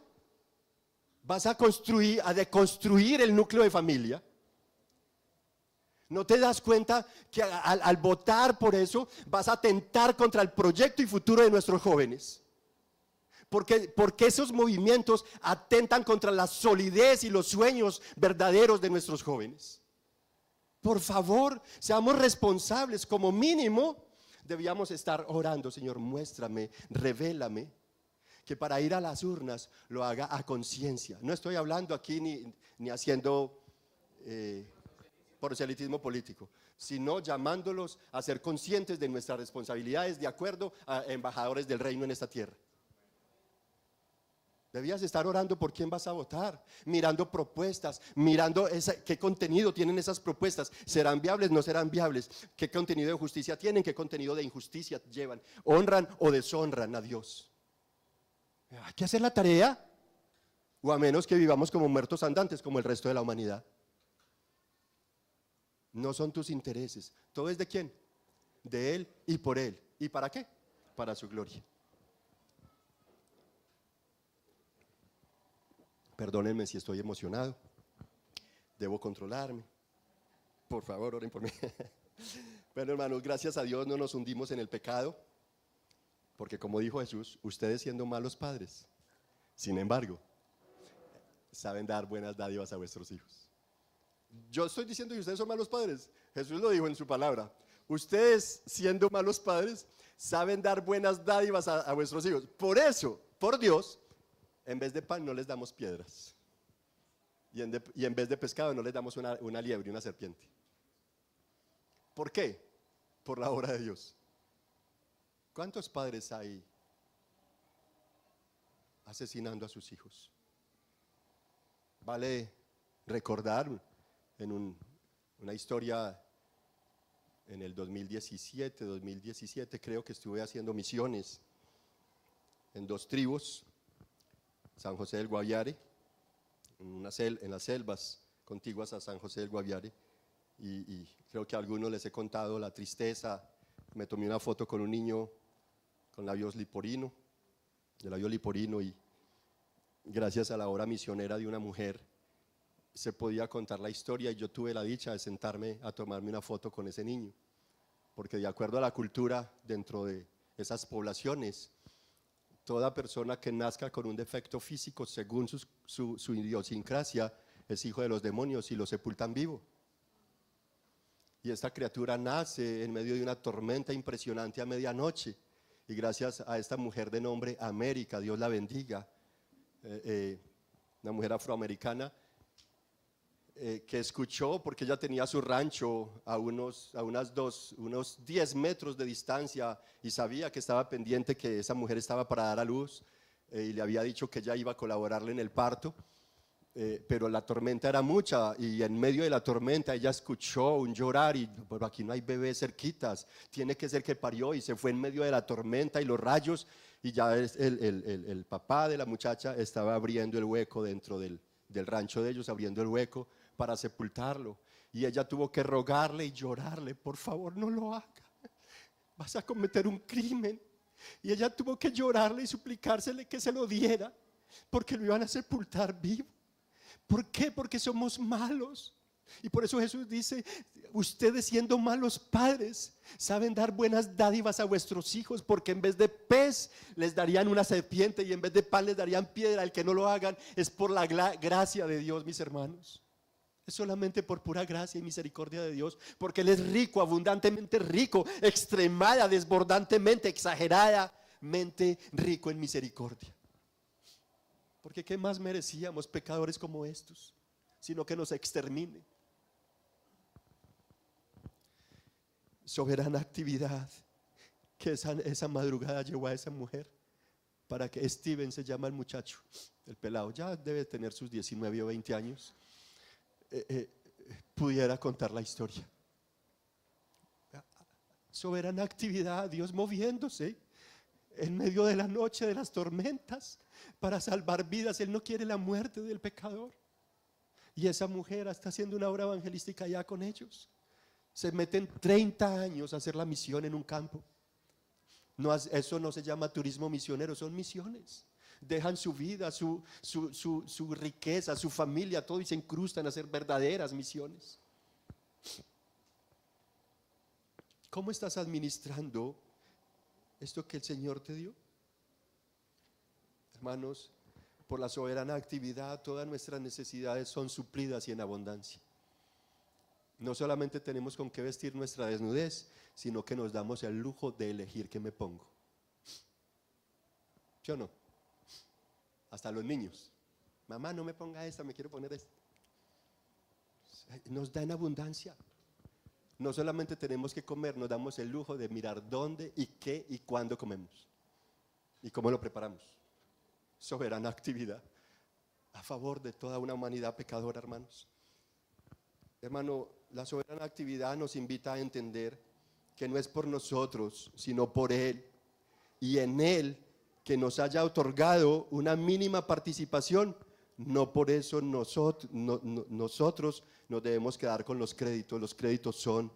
vas a deconstruir el núcleo de familia? ¿No te das cuenta que al votar por eso vas a atentar contra el proyecto y futuro de nuestros jóvenes? Porque esos movimientos atentan contra la solidez y los sueños verdaderos de nuestros jóvenes. Por favor, seamos responsables. Como mínimo, debíamos estar orando: Señor, muéstrame, revélame, que para ir a las urnas lo haga a conciencia. No estoy hablando aquí ni haciendo proselitismo político, sino llamándolos a ser conscientes de nuestras responsabilidades de acuerdo a embajadores del reino en esta tierra. Debías estar orando por quién vas a votar, mirando propuestas, mirando qué contenido tienen esas propuestas. ¿Serán viables? ¿No serán viables? ¿Qué contenido de justicia tienen? ¿Qué contenido de injusticia llevan? ¿Honran o deshonran a Dios? Hay que hacer la tarea, o a menos que vivamos como muertos andantes, como el resto de la humanidad. No son tus intereses. ¿Todo es de quién? De Él y por Él. ¿Y para qué? Para su gloria. Perdónenme si estoy emocionado. Debo controlarme. Por favor, oren por mí. Bueno, hermanos, gracias a Dios no nos hundimos en el pecado, porque como dijo Jesús, ustedes siendo malos padres, sin embargo, saben dar buenas dádivas a vuestros hijos. Yo estoy diciendo que ustedes son malos padres. Jesús lo dijo en su palabra. Ustedes siendo malos padres, saben dar buenas dádivas a vuestros hijos. Por eso, por Dios, en vez de pan no les damos piedras, y en vez de pescado no les damos una liebre, una serpiente. ¿Por qué? Por la obra de Dios. ¿Cuántos padres hay asesinando a sus hijos? Vale recordar en una historia en el 2017, creo que estuve haciendo misiones en 2 tribus, San José del Guaviare, en las selvas contiguas a San José del Guaviare, y creo que a algunos les he contado la tristeza. Me tomé una foto con un niño con labios liporino, y gracias a la obra misionera de una mujer se podía contar la historia, y yo tuve la dicha de sentarme a tomarme una foto con ese niño, porque de acuerdo a la cultura dentro de esas poblaciones, toda persona que nazca con un defecto físico según su idiosincrasia es hijo de los demonios y lo sepultan vivo. Y esta criatura nace en medio de una tormenta impresionante a medianoche, y gracias a esta mujer de nombre América, Dios la bendiga, una mujer afroamericana, que escuchó, porque ella tenía su rancho a unos 10 metros de distancia, y sabía que estaba pendiente que esa mujer estaba para dar a luz, y le había dicho que ella iba a colaborarle en el parto, pero la tormenta era mucha, y en medio de la tormenta ella escuchó un llorar, y pero aquí no hay bebés cerquitas, tiene que ser que parió, y se fue en medio de la tormenta y los rayos, y ya el papá de la muchacha estaba abriendo el hueco dentro del rancho de ellos, abriendo el hueco para sepultarlo, y ella tuvo que rogarle y llorarle: por favor, no lo haga, vas a cometer un crimen. Y ella tuvo que llorarle y suplicársele que se lo diera, porque lo iban a sepultar vivo. ¿Por qué? Porque somos malos. Y por eso Jesús dice: ustedes siendo malos padres saben dar buenas dádivas a vuestros hijos, porque en vez de pez les darían una serpiente, y en vez de pan les darían piedra. El que no lo hagan es por la gracia de Dios, mis hermanos. Es solamente por pura gracia y misericordia de Dios, porque Él es rico, abundantemente rico, extremada, desbordantemente, exageradamente rico en misericordia. Porque ¿qué más merecíamos pecadores como estos? Sino que nos extermine. Soberana actividad que esa madrugada llevó a esa mujer, para que Steven, se llama el muchacho, el pelado, ya debe tener sus 19 o 20 años. pudiera contar la historia. Soberana actividad, Dios moviéndose en medio de la noche, de las tormentas, para salvar vidas. Él no quiere la muerte del pecador. Y esa mujer está haciendo una obra evangelística allá con ellos. Se meten 30 años a hacer la misión en un campo. No, eso no se llama turismo misionero, son misiones. Dejan su vida, su riqueza, su familia, todo, y se incrustan a hacer verdaderas misiones. ¿Cómo estás administrando esto que el Señor te dio? Hermanos, por la soberana actividad, todas nuestras necesidades son suplidas y en abundancia. No solamente tenemos con qué vestir nuestra desnudez, sino que nos damos el lujo de elegir qué me pongo. ¿Sí o no? Hasta los niños. Mamá, no me ponga esta, me quiero poner esta. Nos da en abundancia. No solamente tenemos que comer, nos damos el lujo de mirar dónde y qué y cuándo comemos. Y cómo lo preparamos. Soberana actividad a favor de toda una humanidad pecadora, hermanos. Hermano, la soberana actividad nos invita a entender que no es por nosotros, sino por Él. Y en Él, que nos haya otorgado una mínima participación, no por eso nosotros nos debemos quedar con los créditos. Los créditos son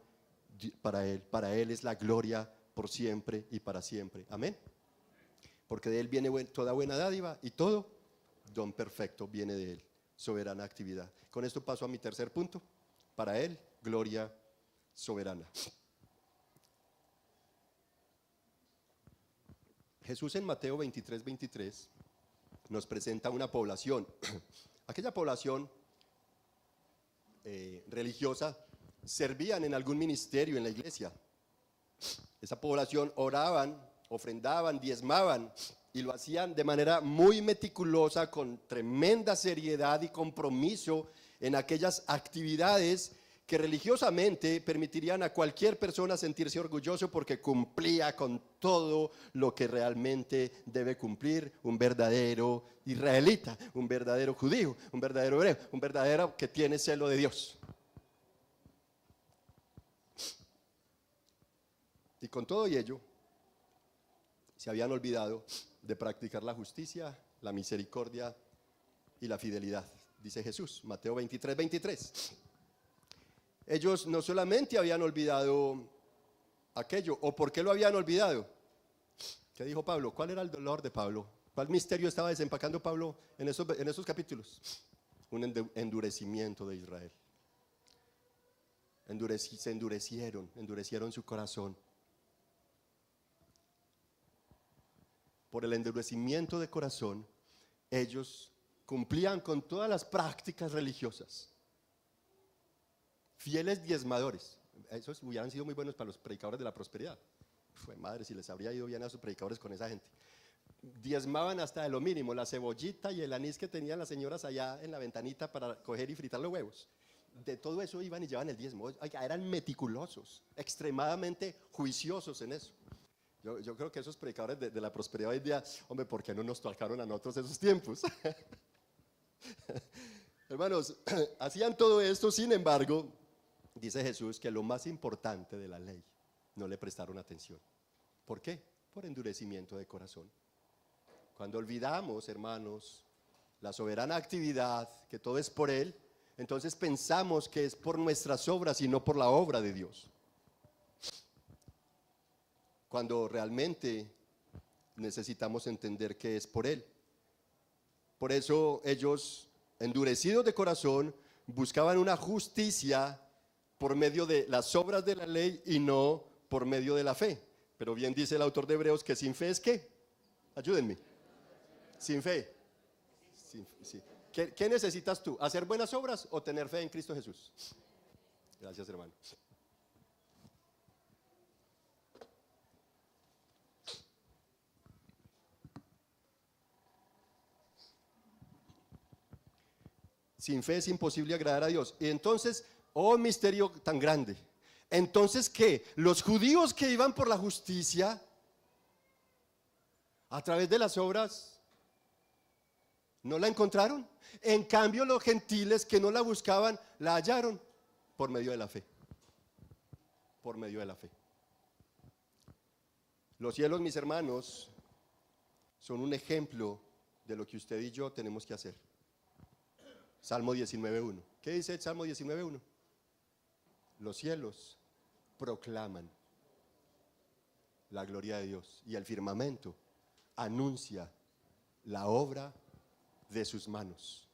para Él es la gloria por siempre y para siempre. Amén. Porque de Él viene toda buena dádiva y todo don perfecto viene de Él. Soberana actividad. Con esto paso a mi tercer punto. Para Él, gloria soberana. Jesús en Mateo 23:23 nos presenta una población. Aquella población religiosa servían en algún ministerio en la iglesia. Esa población oraban, ofrendaban, diezmaban y lo hacían de manera muy meticulosa, con tremenda seriedad y compromiso en aquellas actividades que religiosamente permitirían a cualquier persona sentirse orgulloso porque cumplía con todo lo que realmente debe cumplir un verdadero israelita, un verdadero judío, un verdadero hebreo, un verdadero que tiene celo de Dios. Y con todo y ello, se habían olvidado de practicar la justicia, la misericordia y la fidelidad, dice Jesús, Mateo 23:23. Ellos no solamente habían olvidado aquello, ¿o por qué lo habían olvidado? ¿Qué dijo Pablo? ¿Cuál era el dolor de Pablo? ¿Cuál misterio estaba desempacando Pablo en esos capítulos? Un endurecimiento de Israel. Se endurecieron su corazón. Por el endurecimiento de corazón, ellos cumplían con todas las prácticas religiosas. Fieles diezmadores. Esos hubieran sido muy buenos para los predicadores de la prosperidad. Fue madre, si les habría ido bien a sus predicadores con esa gente. Diezmaban hasta de lo mínimo, la cebollita y el anís que tenían las señoras allá en la ventanita para coger y fritar los huevos. De todo eso iban y llevaban el diezmo. Eran meticulosos, extremadamente juiciosos en eso. Yo creo que esos predicadores de la prosperidad hoy día, hombre, ¿por qué no nos tocaron a nosotros esos tiempos? Hermanos, hacían todo esto, sin embargo, dice Jesús que lo más importante de la ley no le prestaron atención. ¿Por qué? Por endurecimiento de corazón. Cuando olvidamos, hermanos, la soberana actividad, que todo es por Él, entonces pensamos que es por nuestras obras y no por la obra de Dios. Cuando realmente necesitamos entender que es por Él. Por eso ellos, endurecidos de corazón, buscaban una justicia por medio de las obras de la ley y no por medio de la fe. Pero bien dice el autor de Hebreos que sin fe es ¿qué? Ayúdenme. Sin fe. Sí. ¿Qué necesitas tú? ¿Hacer buenas obras o tener fe en Cristo Jesús? Gracias, hermano. Sin fe es imposible agradar a Dios. Y entonces, oh misterio tan grande. Entonces, ¿qué? Los judíos que iban por la justicia a través de las obras no la encontraron. En cambio, los gentiles que no la buscaban, la hallaron por medio de la fe. Por medio de la fe. Los cielos, mis hermanos, son un ejemplo de lo que usted y yo tenemos que hacer. Salmo 19.1. ¿Qué dice el Salmo 19.1? Los cielos proclaman la gloria de Dios y el firmamento anuncia la obra de sus manos.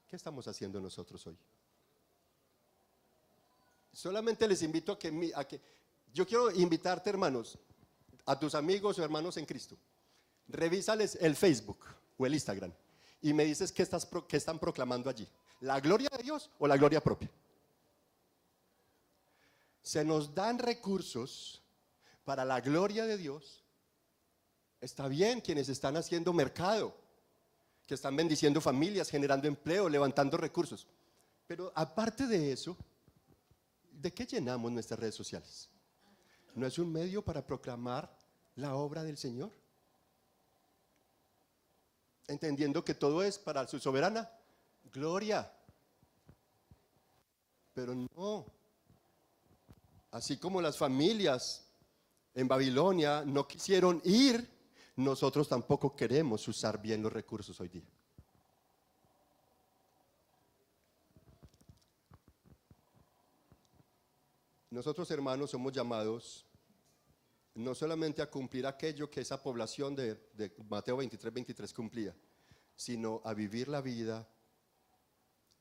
¿Qué estamos haciendo nosotros hoy? Solamente les invito a que yo quiero invitarte, hermanos, a tus amigos o hermanos en Cristo. Revísales el Facebook o el Instagram y me dices qué están proclamando allí. ¿La gloria de Dios o la gloria propia? Se nos dan recursos para la gloria de Dios. Está bien quienes están haciendo mercado, que están bendiciendo familias, generando empleo, levantando recursos. Pero aparte de eso, ¿de qué llenamos nuestras redes sociales? ¿No es un medio para proclamar la obra del Señor? Entendiendo que todo es para su soberana gloria. Pero no. Así como las familias en Babilonia no quisieron ir, nosotros tampoco queremos usar bien los recursos hoy día. Nosotros, hermanos, somos llamados no solamente a cumplir aquello que esa población de Mateo 23 cumplía, sino a vivir la vida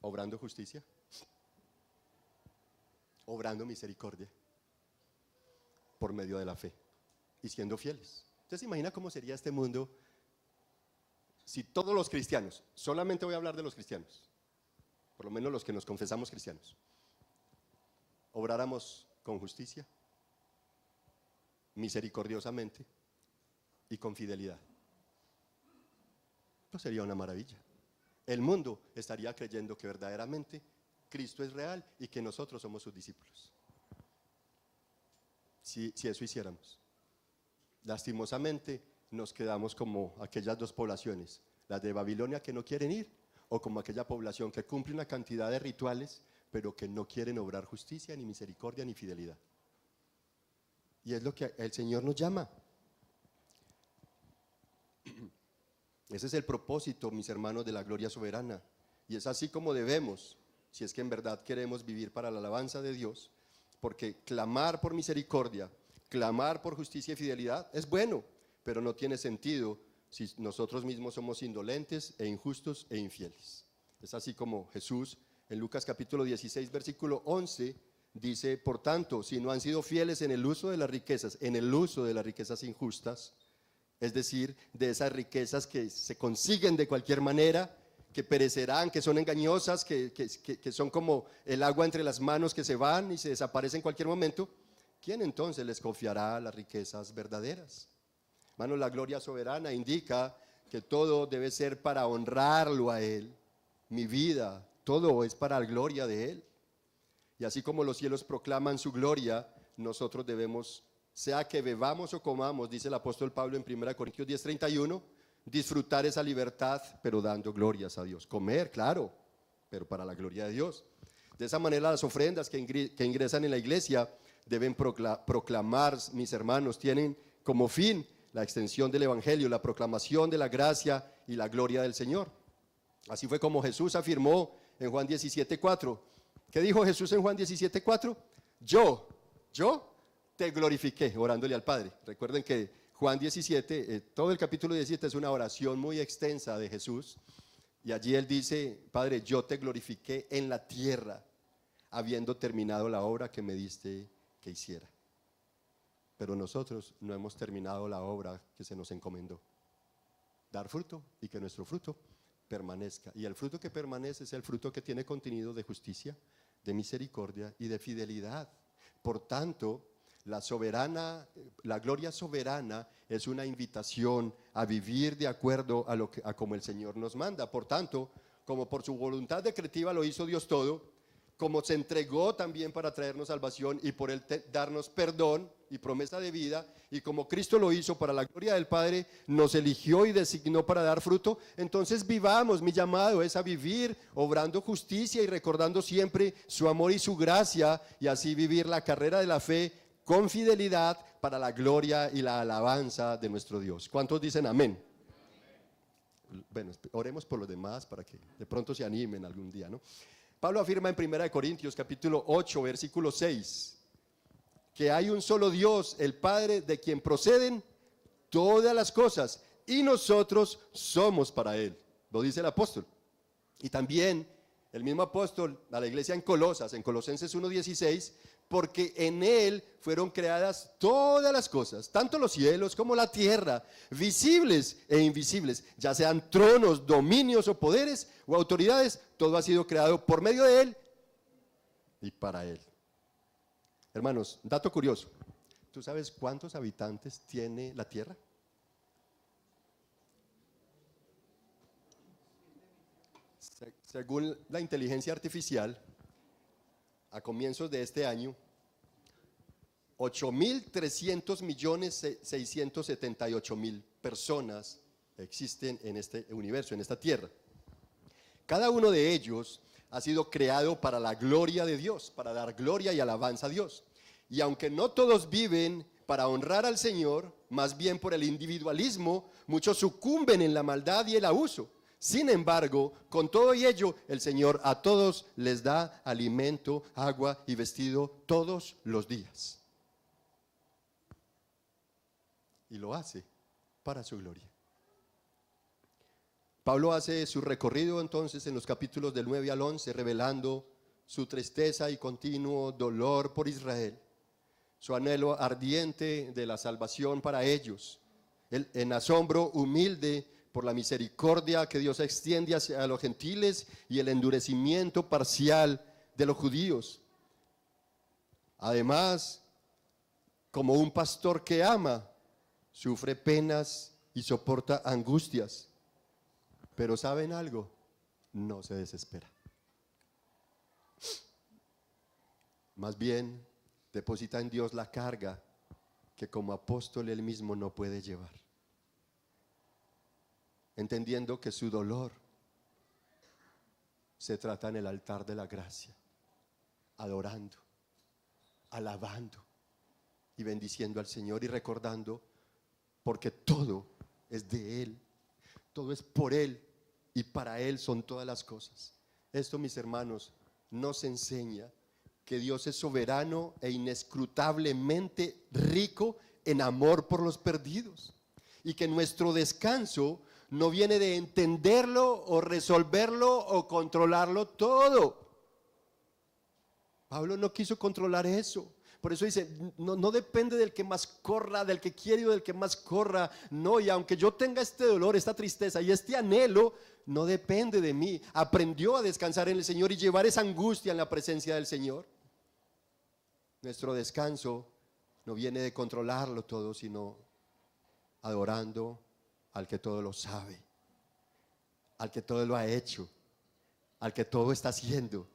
obrando justicia, obrando misericordia por medio de la fe y siendo fieles. ¿Usted se imagina cómo sería este mundo si todos los cristianos, solamente voy a hablar de los cristianos, por lo menos los que nos confesamos cristianos, obráramos con justicia, misericordiosamente y con fidelidad? Esto sería una maravilla. El mundo estaría creyendo que verdaderamente Cristo es real y que nosotros somos sus discípulos. Si eso hiciéramos. Lastimosamente nos quedamos como aquellas dos poblaciones, las de Babilonia que no quieren ir, o como aquella población que cumple una cantidad de rituales, pero que no quieren obrar justicia, ni misericordia, ni fidelidad. Y es lo que el Señor nos llama. Ese es el propósito, mis hermanos, de la gloria soberana. Y es así como debemos, si es que en verdad queremos vivir para la alabanza de Dios, porque clamar por misericordia, clamar por justicia y fidelidad es bueno, pero no tiene sentido si nosotros mismos somos indolentes e injustos e infieles. Es así como Jesús en Lucas capítulo 16 versículo 11 dice: por tanto, si no han sido fieles en el uso de las riquezas injustas, es decir, de esas riquezas que se consiguen de cualquier manera, que perecerán, que son engañosas, que son como el agua entre las manos que se van y se desaparecen en cualquier momento, ¿quién entonces les confiará las riquezas verdaderas? Hermanos, la gloria soberana indica que todo debe ser para honrarlo a Él. Mi vida, todo es para la gloria de Él. Y así como los cielos proclaman su gloria, nosotros debemos, sea que bebamos o comamos, dice el apóstol Pablo en 1 Corintios 10:31, disfrutar esa libertad, pero dando glorias a Dios. Comer, claro, pero para la gloria de Dios. De esa manera las ofrendas que ingresan en la iglesia deben proclamar, mis hermanos, tienen como fin la extensión del evangelio, la proclamación de la gracia y la gloria del Señor. Así fue como Jesús afirmó en Juan 17:4. ¿Qué dijo Jesús en Juan 17:4? Yo te glorifiqué, orándole al Padre. Recuerden que Juan 17, todo el capítulo 17 es una oración muy extensa de Jesús. Y allí Él dice: Padre, yo te glorifiqué en la tierra, habiendo terminado la obra que me diste que hiciera. Pero nosotros no hemos terminado la obra que se nos encomendó. Dar fruto y que nuestro fruto permanezca. Y el fruto que permanece es el fruto que tiene contenido de justicia, de misericordia y de fidelidad. Por tanto, la gloria soberana es una invitación a vivir de acuerdo a como el Señor nos manda. Por tanto, como por su voluntad decretiva lo hizo Dios todo, como se entregó también para traernos salvación y por él darnos perdón y promesa de vida, y como Cristo lo hizo para la gloria del Padre, nos eligió y designó para dar fruto, entonces vivamos. Mi llamado es a vivir obrando justicia y recordando siempre su amor y su gracia, y así vivir la carrera de la fe con fidelidad para la gloria y la alabanza de nuestro Dios. ¿Cuántos dicen amén? Bueno, oremos por los demás para que de pronto se animen algún día, ¿no? Pablo afirma en 1 Corintios capítulo 8, versículo 6, que hay un solo Dios, el Padre, de quien proceden todas las cosas, y nosotros somos para Él. Lo dice el apóstol. Y también el mismo apóstol a la iglesia en Colosas, en Colosenses 1:16, porque en Él fueron creadas todas las cosas, tanto los cielos como la tierra, visibles e invisibles, ya sean tronos, dominios o poderes o autoridades, todo ha sido creado por medio de Él y para Él. Hermanos, dato curioso, ¿tú sabes cuántos habitantes tiene la tierra? Según la inteligencia artificial, a comienzos de este año, 8.300.678.000 personas existen en este universo, en esta tierra. Cada uno de ellos ha sido creado para la gloria de Dios, para dar gloria y alabanza a Dios. Y aunque no todos viven para honrar al Señor, más bien por el individualismo, muchos sucumben en la maldad y el abuso. Sin embargo, con todo y ello, el Señor a todos les da alimento, agua y vestido todos los días. Y lo hace para su gloria. Pablo hace su recorrido entonces en los capítulos del 9 al 11, revelando su tristeza y continuo dolor por Israel, su anhelo ardiente de la salvación para ellos, en asombro humilde por la misericordia que Dios extiende hacia los gentiles y el endurecimiento parcial de los judíos. Además, como un pastor que ama, sufre penas y soporta angustias. Pero ¿saben algo? No se desespera. Más bien, deposita en Dios la carga que como apóstol él mismo no puede llevar. Entendiendo que su dolor se trata en el altar de la gracia, adorando, alabando y bendiciendo al Señor y recordando, porque todo es de Él, todo es por Él y para Él son todas las cosas. Esto, mis hermanos, nos enseña que Dios es soberano e inescrutablemente rico en amor por los perdidos, y que nuestro descanso no viene de entenderlo o resolverlo o controlarlo todo. Pablo no quiso controlar eso. Por eso dice, no depende del que más corra, del que quiere o del que más corra. No, y aunque yo tenga este dolor, esta tristeza y este anhelo, no depende de mí. Aprendió a descansar en el Señor y llevar esa angustia en la presencia del Señor. Nuestro descanso no viene de controlarlo todo, sino adorando al que todo lo sabe, al que todo lo ha hecho, al que todo está haciendo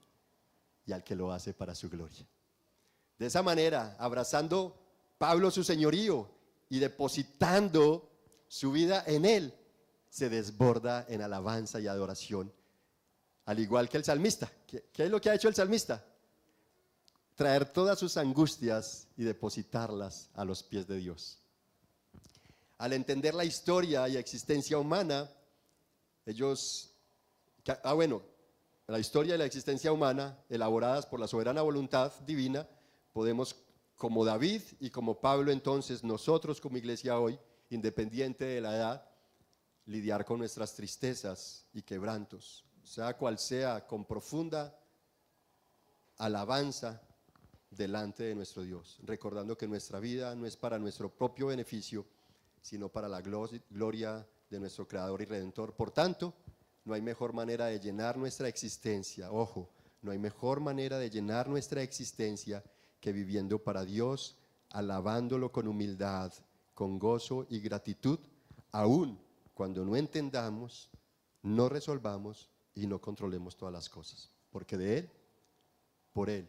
y al que lo hace para su gloria. De esa manera, abrazando Pablo su señorío y depositando su vida en él, se desborda en alabanza y adoración, al igual que el salmista. ¿Qué es lo que ha hecho el salmista? Traer todas sus angustias y depositarlas a los pies de Dios. Al entender la historia y existencia humana, la historia y la existencia humana, elaboradas por la soberana voluntad divina, podemos, como David y como Pablo entonces, nosotros como iglesia hoy, independiente de la edad, lidiar con nuestras tristezas y quebrantos, sea cual sea, con profunda alabanza delante de nuestro Dios, recordando que nuestra vida no es para nuestro propio beneficio, sino para la gloria de nuestro Creador y Redentor. Por tanto, no hay mejor manera de llenar nuestra existencia, ojo, no hay mejor manera de llenar nuestra existencia que viviendo para Dios, alabándolo con humildad, con gozo y gratitud, aun cuando no entendamos, no resolvamos y no controlemos todas las cosas, porque de Él por Él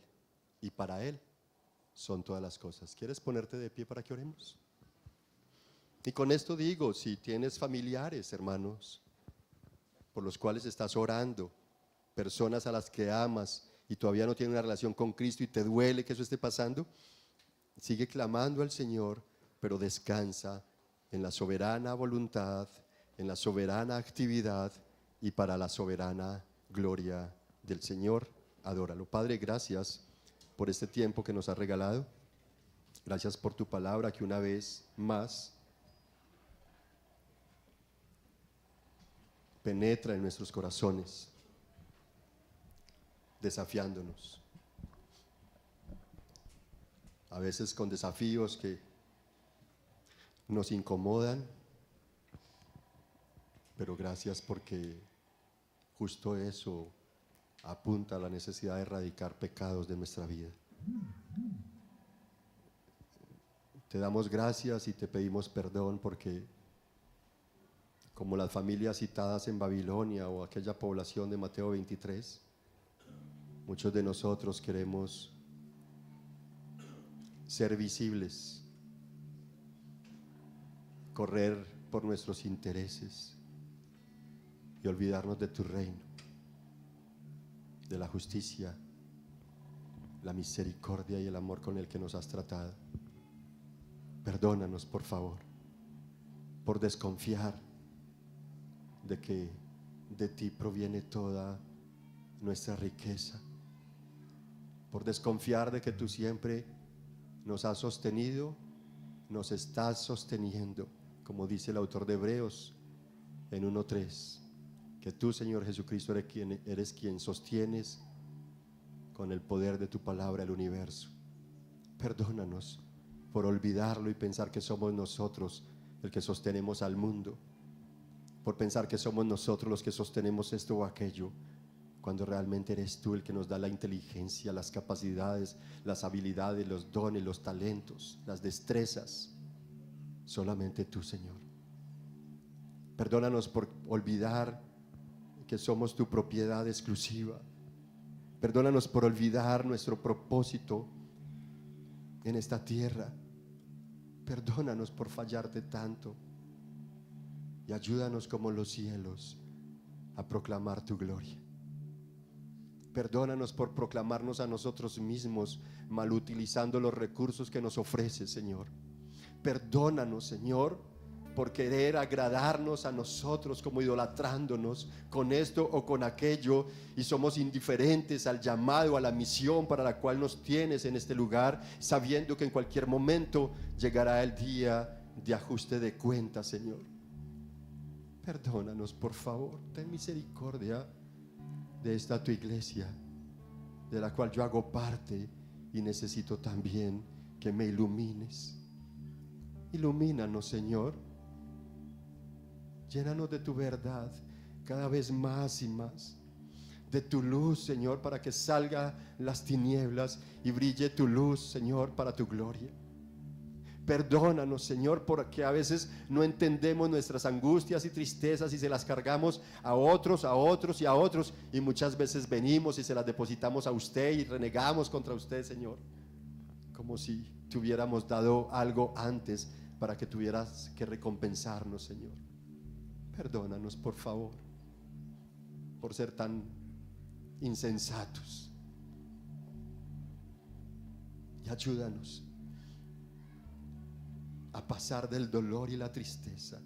y para Él son todas las cosas. ¿Quieres ponerte de pie para que oremos? Y con esto digo, si tienes familiares, hermanos, por los cuales estás orando, personas a las que amas y todavía no tienen una relación con Cristo y te duele que eso esté pasando, sigue clamando al Señor, pero descansa en la soberana voluntad, en la soberana actividad y para la soberana gloria del Señor. Adóralo. Padre, gracias por este tiempo que nos has regalado. Gracias por tu palabra que una vez más penetra en nuestros corazones, desafiándonos. A veces con desafíos que nos incomodan, pero gracias porque justo eso apunta a la necesidad de erradicar pecados de nuestra vida. Te damos gracias y te pedimos perdón porque, como las familias citadas en Babilonia o aquella población de Mateo 23, muchos de nosotros queremos ser visibles, correr por nuestros intereses y olvidarnos de tu reino, de la justicia, la misericordia y el amor con el que nos has tratado. Perdónanos, por favor, por desconfiar de que de ti proviene toda nuestra riqueza, por desconfiar de que tú siempre nos has sostenido, nos estás sosteniendo, como dice el autor de Hebreos en 1:3, que tú, Señor Jesucristo, eres quien sostienes con el poder de tu palabra el universo. Perdónanos por olvidarlo y pensar que somos nosotros el que sostenemos al mundo, por pensar que somos nosotros los que sostenemos esto o aquello, cuando realmente eres tú el que nos da la inteligencia, las capacidades, las habilidades, los dones, los talentos, las destrezas. Solamente tú, Señor. Perdónanos por olvidar que somos tu propiedad exclusiva. Perdónanos por olvidar nuestro propósito en esta tierra. Perdónanos por fallarte tanto y ayúdanos como los cielos a proclamar tu gloria. Perdónanos por proclamarnos a nosotros mismos mal utilizando los recursos que nos ofreces, Señor. Perdónanos, Señor, por querer agradarnos a nosotros como idolatrándonos con esto o con aquello y somos indiferentes al llamado, a la misión para la cual nos tienes en este lugar, sabiendo que en cualquier momento llegará el día de ajuste de cuentas, Señor. Perdónanos, por favor, ten misericordia de esta tu iglesia, de la cual yo hago parte y necesito también que me ilumines. Ilumínanos, Señor. Llénanos de tu verdad cada vez más y más, de tu luz, Señor, para que salgan las tinieblas y brille tu luz, Señor, para tu gloria. Perdónanos, Señor, porque a veces no entendemos nuestras angustias y tristezas y se las cargamos a otros y muchas veces venimos y se las depositamos a usted y renegamos contra usted, Señor, como si te hubiéramos dado algo antes para que tuvieras que recompensarnos, Señor. Perdónanos, por favor, por ser tan insensatos, y ayúdanos a pasar del dolor y la tristeza,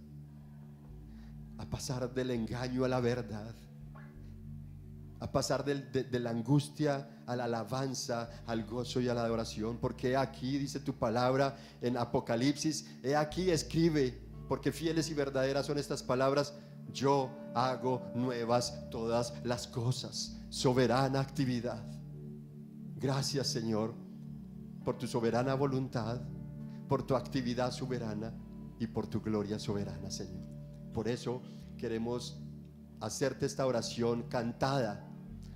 a pasar del engaño a la verdad, a pasar de la angustia a la alabanza, al gozo y a la adoración. Porque aquí dice tu palabra en Apocalipsis, he aquí escribe, porque fieles y verdaderas son estas palabras: yo hago nuevas todas las cosas. Soberana actividad. Gracias, Señor, por tu soberana voluntad, por tu actividad soberana y por tu gloria soberana, Señor. Por eso queremos hacerte esta oración cantada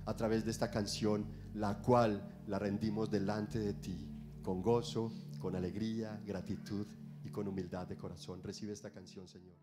a través de esta canción, la cual la rendimos delante de ti con gozo, con alegría, gratitud y con humildad de corazón. Recibe esta canción, Señor.